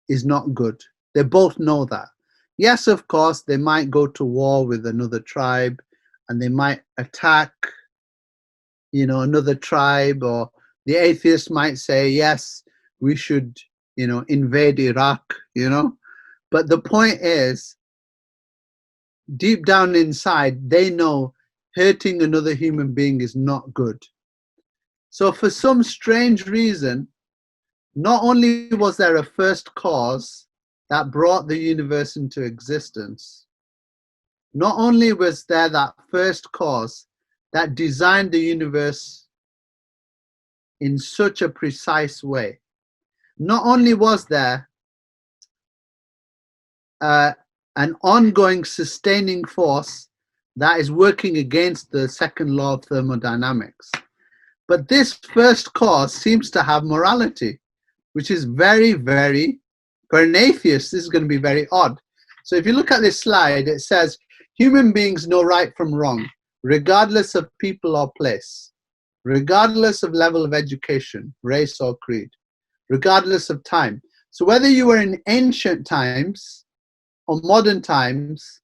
is not good. They both know that. Yes, of course, they might go to war with another tribe and they might attack, another tribe, or the atheist might say, yes, we should, invade Iraq, But the point is, deep down inside, they know hurting another human being is not good. So for some strange reason, not only was there a first cause that brought the universe into existence, not only was there that first cause that designed the universe in such a precise way, not only was there an ongoing sustaining force that is working against the second law of thermodynamics, but this first cause seems to have morality, which is very, very, for an atheist, this is going to be very odd. So if you look at this slide, it says, human beings know right from wrong, regardless of people or place, regardless of level of education, race or creed, regardless of time. So whether you were in ancient times of modern times,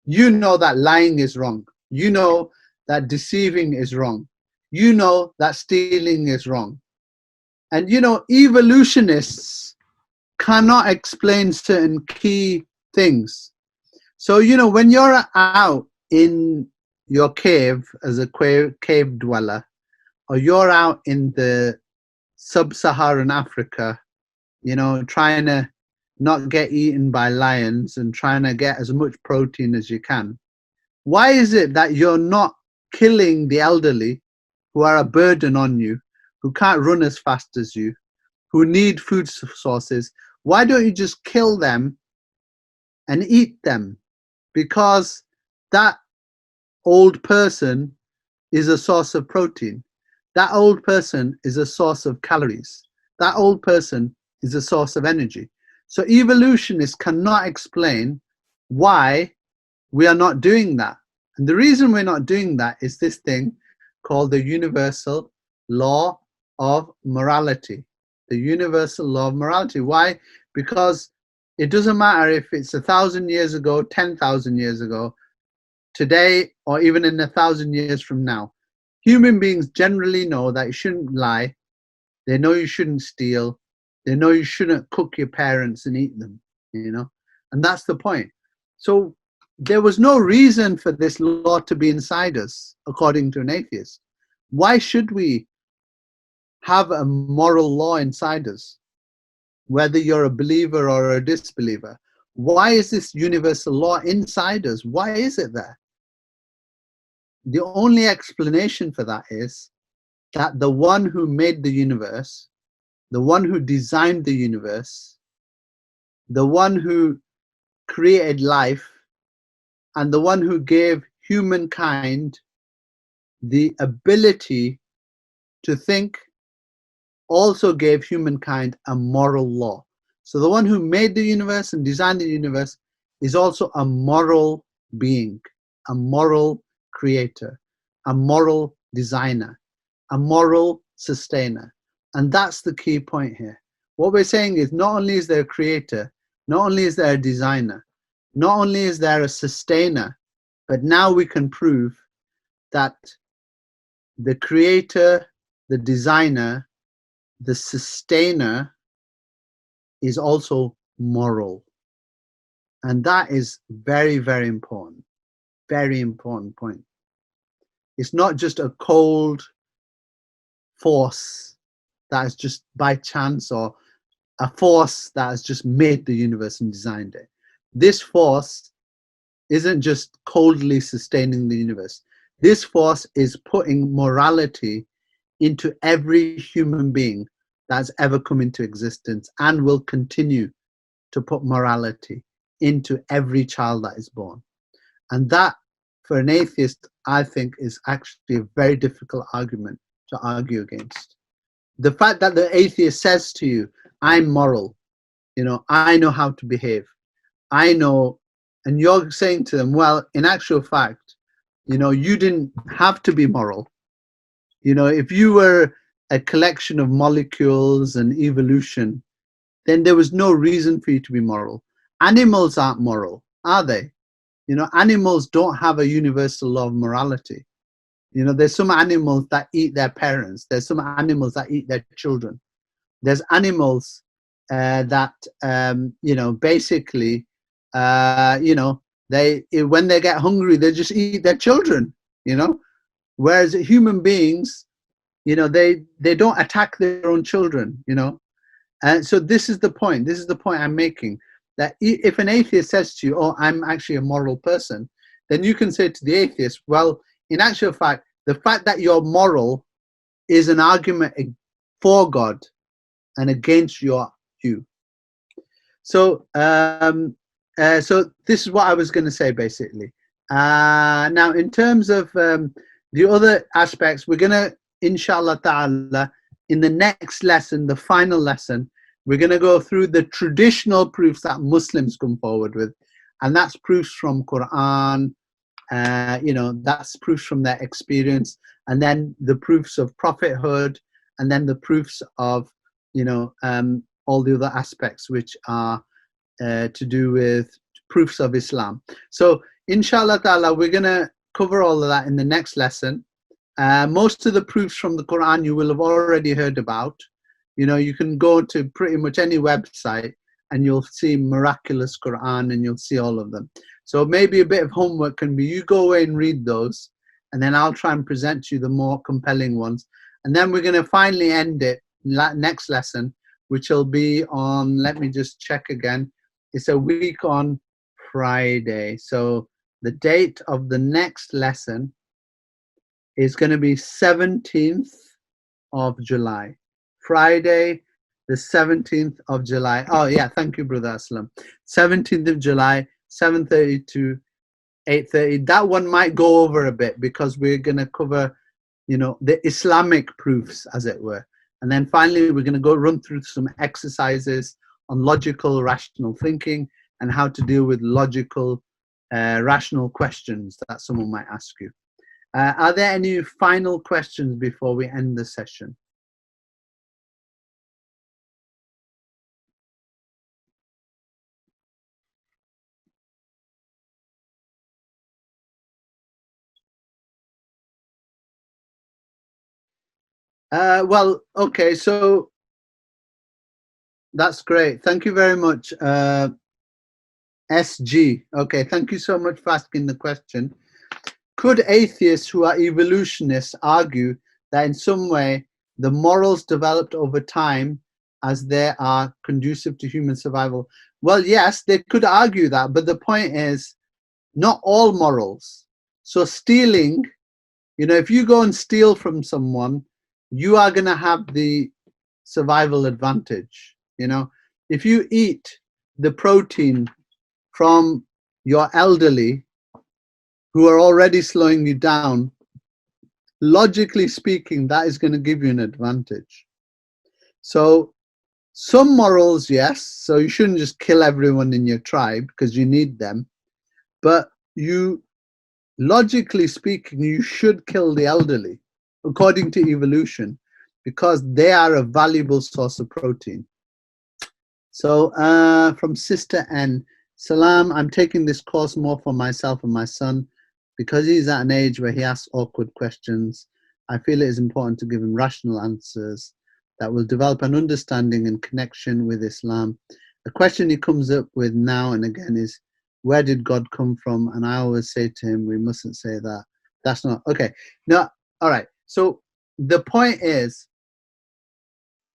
you know that lying is wrong. You know that deceiving is wrong. You know that stealing is wrong. And you know, evolutionists cannot explain certain key things. So, you know, when you're out in your cave as a cave dweller, or you're out in the sub-Saharan Africa, you know, trying to not get eaten by lions and trying to get as much protein as you can, why is it that you're not killing the elderly who are a burden on you, who can't run as fast as you, who need food sources? Why don't you just kill them and eat them? Because that old person is a source of protein. That old person is a source of calories. That old person is a source of energy. So evolutionists cannot explain why we are not doing that. And the reason we're not doing that is this thing called the universal law of morality. The universal law of morality. Why? Because it doesn't matter if it's 1,000 years ago, 10,000 years ago, today, or even in 1,000 years from now. Human beings generally know that you shouldn't lie. They know you shouldn't steal. They know you shouldn't cook your parents and eat them, you know? And that's the point. So there was no reason for this law to be inside us, according to an atheist. Why should we have a moral law inside us, whether you're a believer or a disbeliever? Why is this universal law inside us? Why is it there? The only explanation for that is that the one who made the universe, the one who designed the universe, the one who created life, and the one who gave humankind the ability to think, also gave humankind a moral law. So the one who made the universe and designed the universe is also a moral being, a moral creator, a moral designer, a moral sustainer. And that's the key point here. What we're saying is not only is there a creator, not only is there a designer, not only is there a sustainer, but now we can prove that the creator, the designer, the sustainer is also moral. And that is very, very important. Very important point. It's not just a cold force that is just by chance, or a force that has just made the universe and designed it. This force isn't just coldly sustaining the universe. This force is putting morality into every human being that's ever come into existence, and will continue to put morality into every child that is born. And that, for an atheist, I think is actually a very difficult argument to argue against. The fact that the atheist says to you, I'm moral, you know, I know how to behave, I know, and you're saying to them, well, in actual fact, you know, you didn't have to be moral. You know, if you were a collection of molecules and evolution, then there was no reason for you to be moral. Animals aren't moral, are they? You know, animals don't have a universal law of morality. You know, there's some animals that eat their parents. There's some animals that eat their children. There's animals that, you know, basically, you know, when they get hungry, they just eat their children, you know. Whereas human beings, you know, they don't attack their own children, you know. And so this is the point. This is the point I'm making. That if an atheist says to you, oh, I'm actually a moral person, then you can say to the atheist, well, in actual fact, the fact that you're moral is an argument for God and against you. So, so this is what I was going to say, basically. Now, in terms of the other aspects, we're going to, inshallah ta'ala, in the next lesson, the final lesson, we're going to go through the traditional proofs that Muslims come forward with. And that's proofs from Quran, you know, that's proofs from their experience, and then the proofs of prophethood, and then the proofs of, you know, all the other aspects which are to do with proofs of Islam. So inshallah ta'ala, we're going to cover all of that in the next lesson. Most of the proofs from the Quran you will have already heard about. You know, you can go to pretty much any website and you'll see miraculous Quran and you'll see all of them. So maybe a bit of homework can be you go away and read those, and then I'll try and present you the more compelling ones. And then we're going to finally end it next lesson, which will be on, let me just check again. It's a week on Friday. So the date of the next lesson is going to be 17th of July. Friday, the 17th of July. Oh yeah, thank you, Brother Aslam. 17th of July, 7:30 to 8:30. That one might go over a bit because we're going to cover, you know, the Islamic proofs, as it were. And then finally, we're going to go run through some exercises on logical, rational thinking and how to deal with logical, rational questions that someone might ask you. Are there any final questions before we end the session? Well, okay, so that's great. Thank you very much, SG. Okay, thank you so much for asking the question. Could atheists who are evolutionists argue that in some way the morals developed over time as they are conducive to human survival? Well, yes, they could argue that, but the point is not all morals. So stealing, you know, if you go and steal from someone, you are going to have the survival advantage. You know, if you eat the protein from your elderly who are already slowing you down, logically speaking, that is going to give you an advantage. So some morals, yes. So you shouldn't just kill everyone in your tribe because you need them. But you, logically speaking, you should kill the elderly according to evolution because they are a valuable source of protein. So from Sister N, Salam, I'm taking this course more for myself and my son because he's at an age where he asks awkward questions. I feel it is important to give him rational answers that will develop an understanding and connection with Islam. The question he comes up with now and again is, where did God come from? And I always say to him, we mustn't say that. That's not, okay. No, all right. So the point is,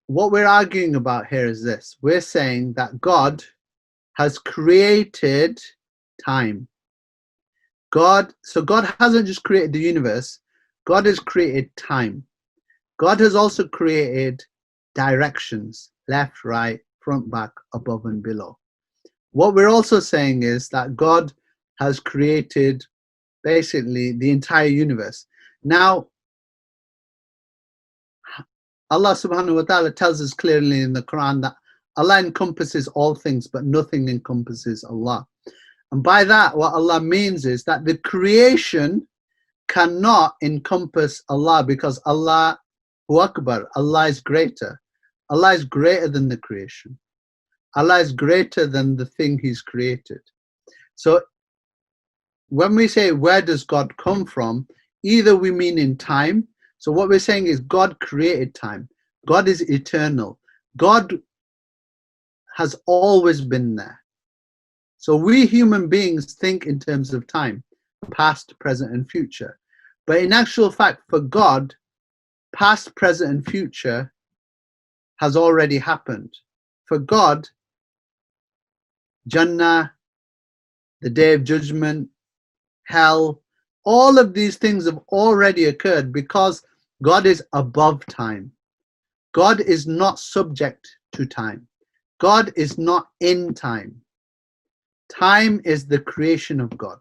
what we're arguing about here is this. We're saying that God has created time. So God hasn't just created the universe. God has created time. God has also created directions, left, right, front, back, above, and below. What we're also saying is that God has created basically the entire universe. Now, Allah subhanahu wa ta'ala tells us clearly in the Quran that Allah encompasses all things, but nothing encompasses Allah. And by that, what Allah means is that the creation cannot encompass Allah because Allahu Akbar, Allah is greater. Allah is greater than the creation. Allah is greater than the thing He's created. So when we say, where does God come from? Either we mean in time. So what we're saying is God created time. God is eternal. God has always been there. So we human beings think in terms of time, past, present, and future. But in actual fact, for God, past, present, and future has already happened. For God, Jannah, the Day of Judgment, hell, all of these things have already occurred because God is above time. God is not subject to time. God is not in time. Time is the creation of God.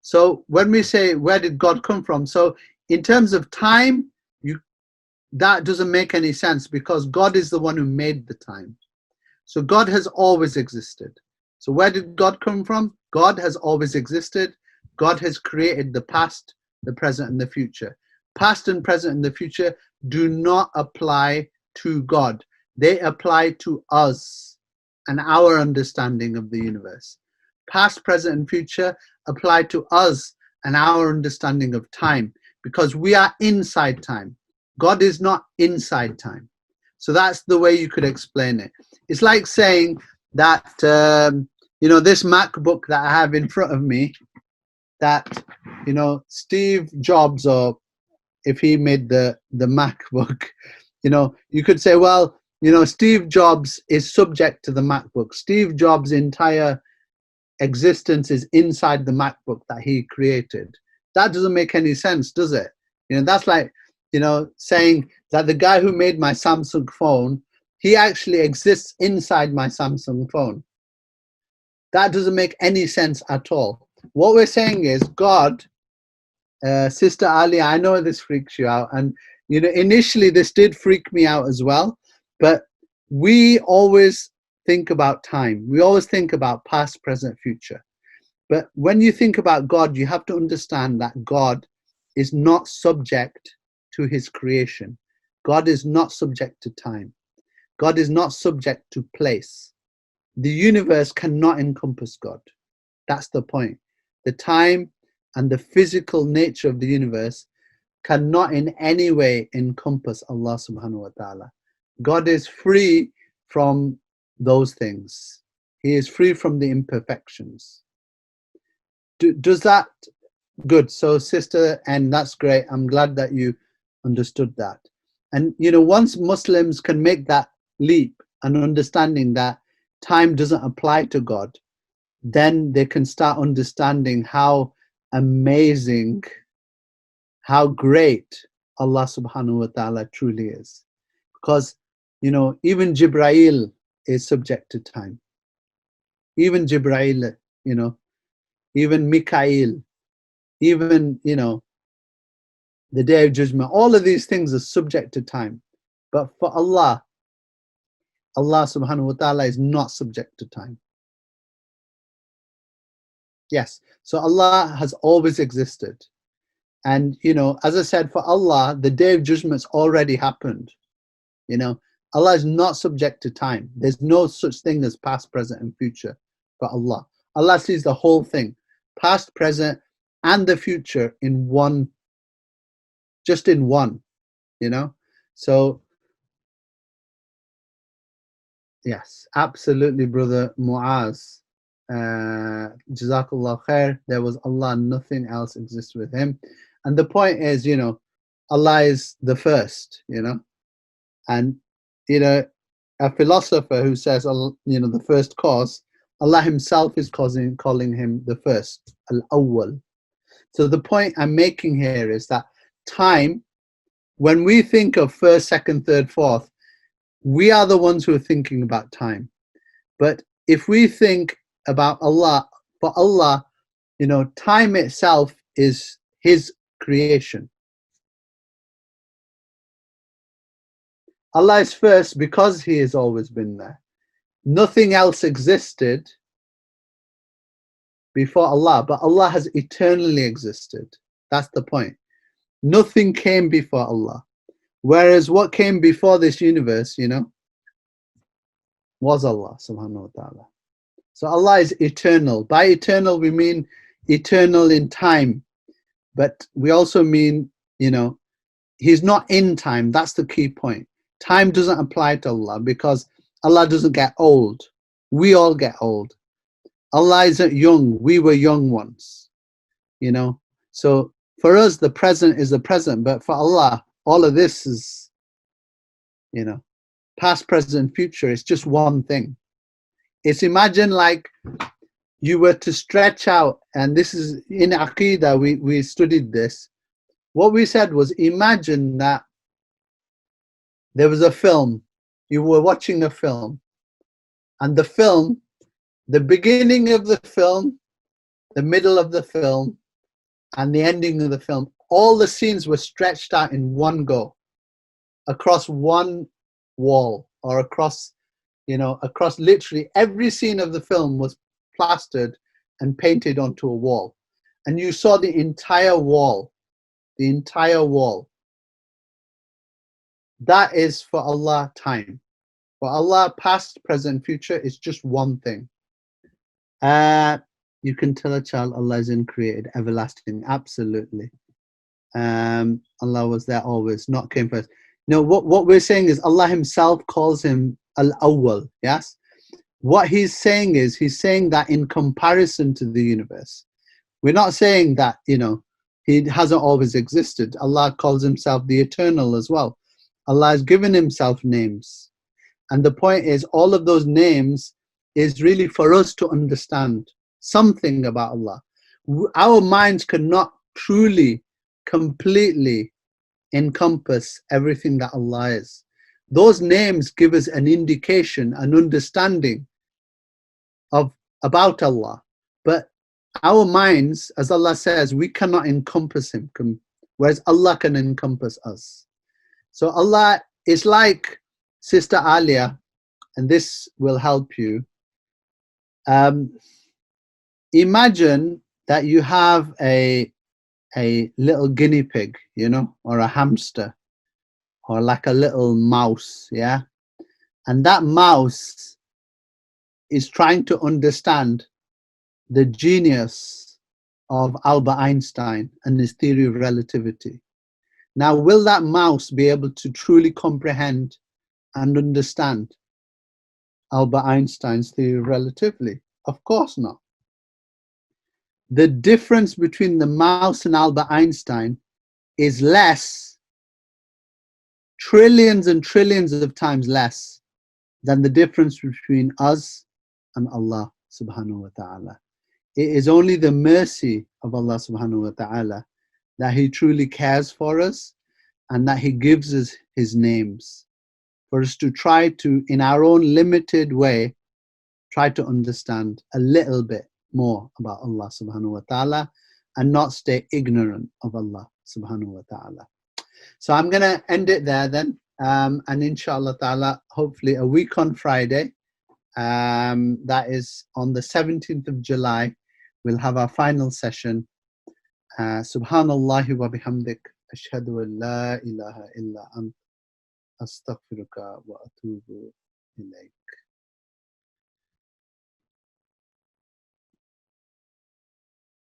So when we say, where did God come from? So in terms of time, that doesn't make any sense because God is the one who made the time. So God has always existed. So where did God come from? God has always existed. God has created the past, the present, and the future. Past and present and the future do not apply to God. They apply to us and our understanding of the universe. past, present, and future apply to us and our understanding of time, because we are inside time. God is not inside time. So that's the way you could explain it. It's like saying that, you know, this MacBook that I have in front of me, that, you know, Steve Jobs, or if he made the MacBook, you know, you could say, well, you know, Steve Jobs is subject to the MacBook. Steve Jobs' entire existence is inside the MacBook that he created. That doesn't make any sense, does it? You know, that's like, you know, saying that the guy who made my Samsung phone, he actually exists inside my Samsung phone. That doesn't make any sense at all. What we're saying is God, Sister Ali, I know this freaks you out, and you know, initially this did freak me out as well, but we always think about time. We always think about past, present, future. But when you think about God, you have to understand that God is not subject to his creation. God is not subject to time. God is not subject to place. The universe cannot encompass God. That's the point. The time and the physical nature of the universe cannot in any way encompass Allah subhanahu wa ta'ala. God is free from those things. He is free from the imperfections. Does that? Good. So sister, and that's great. I'm glad that you understood that. And you know, once Muslims can make that leap and understanding that time doesn't apply to God, then they can start understanding how amazing, how great Allah subhanahu wa ta'ala truly is. Because, you know, even Jibreel is subject to time. Even Jibreel, you know, even Mikael, even, you know, the Day of Judgment, all of these things are subject to time. But for Allah, Allah subhanahu wa ta'ala is not subject to time. Yes, so Allah has always existed. And, you know, as I said, for Allah, the Day of Judgment's already happened. You know, Allah is not subject to time. There's no such thing as past, present, and future for Allah. Allah sees the whole thing, past, present, and the future in one, just in one, you know. So, yes, absolutely, brother Muaz. Jazakallah khair. There was Allah, nothing else exists with him. And the point is, you know, Allah is the first, you know. And, you know, a philosopher who says, you know, the first cause, Allah himself is calling him the first, al-awwal. So the point I'm making here is that time, when we think of first, second, third, fourth, we are the ones who are thinking about time. But if we think about Allah, for Allah, you know, time itself is his creation. Allah is first because he has always been there. Nothing else existed before Allah, but Allah has eternally existed. That's the point. Nothing came before Allah. Whereas what came before this universe, you know, was Allah subhanahu wa ta'ala. So Allah is eternal. By eternal, we mean eternal in time. But we also mean, you know, he's not in time. That's the key point. Time doesn't apply to Allah because Allah doesn't get old. We all get old. Allah isn't young. We were young once, you know. So for us, the present is the present. But for Allah, all of this is, you know, past, present, future. It's just one thing. It's imagine like you were to stretch out, and this is in Aqidah, we studied this. What we said was, imagine that there was a film, you were watching a film, and the film, the beginning of the film, the middle of the film, and the ending of the film, all the scenes were stretched out in one go, across one wall, or across, you know, across literally every scene of the film was plastered and painted onto a wall. And you saw the entire wall, the entire wall. That is for Allah time. For Allah, past, present, future is just one thing. You can tell a child Allah is uncreated, everlasting. Absolutely. Allah was there always, not came first. No, what we're saying is Allah himself calls him Al-Awwal, yes? What he's saying is, he's saying that in comparison to the universe. We're not saying that, you know, he hasn't always existed. Allah calls himself the Eternal as well. Allah has given himself names. And the point is, all of those names is really for us to understand something about Allah. Our minds cannot truly, completely encompass everything that Allah is. Those names give us an indication, an understanding about Allah. But our minds, as Allah says, we cannot encompass him, whereas Allah can encompass us. So Allah is like Sister Alia, and this will help you. Imagine that you have a little guinea pig, you know, or a hamster, or like a little mouse, yeah? And that mouse is trying to understand the genius of Albert Einstein and his theory of relativity. Now, will that mouse be able to truly comprehend and understand Albert Einstein's theory of relativity? Of course not. The difference between the mouse and Albert Einstein is less, trillions and trillions of times less than the difference between us and Allah subhanahu wa ta'ala. It is only the mercy of Allah subhanahu wa ta'ala that he truly cares for us and that he gives us his names for us to try to, in our own limited way, try to understand a little bit more about Allah subhanahu wa ta'ala and not stay ignorant of Allah subhanahu wa ta'ala. So I'm going to end it there then, and inshallah ta'ala, hopefully a week on Friday, that is on the 17th of July, we'll have our final session. Subhanallah wa bihamdik, ashhadu an la ilaha illa ant, astaghfiruka wa atubu ilayk.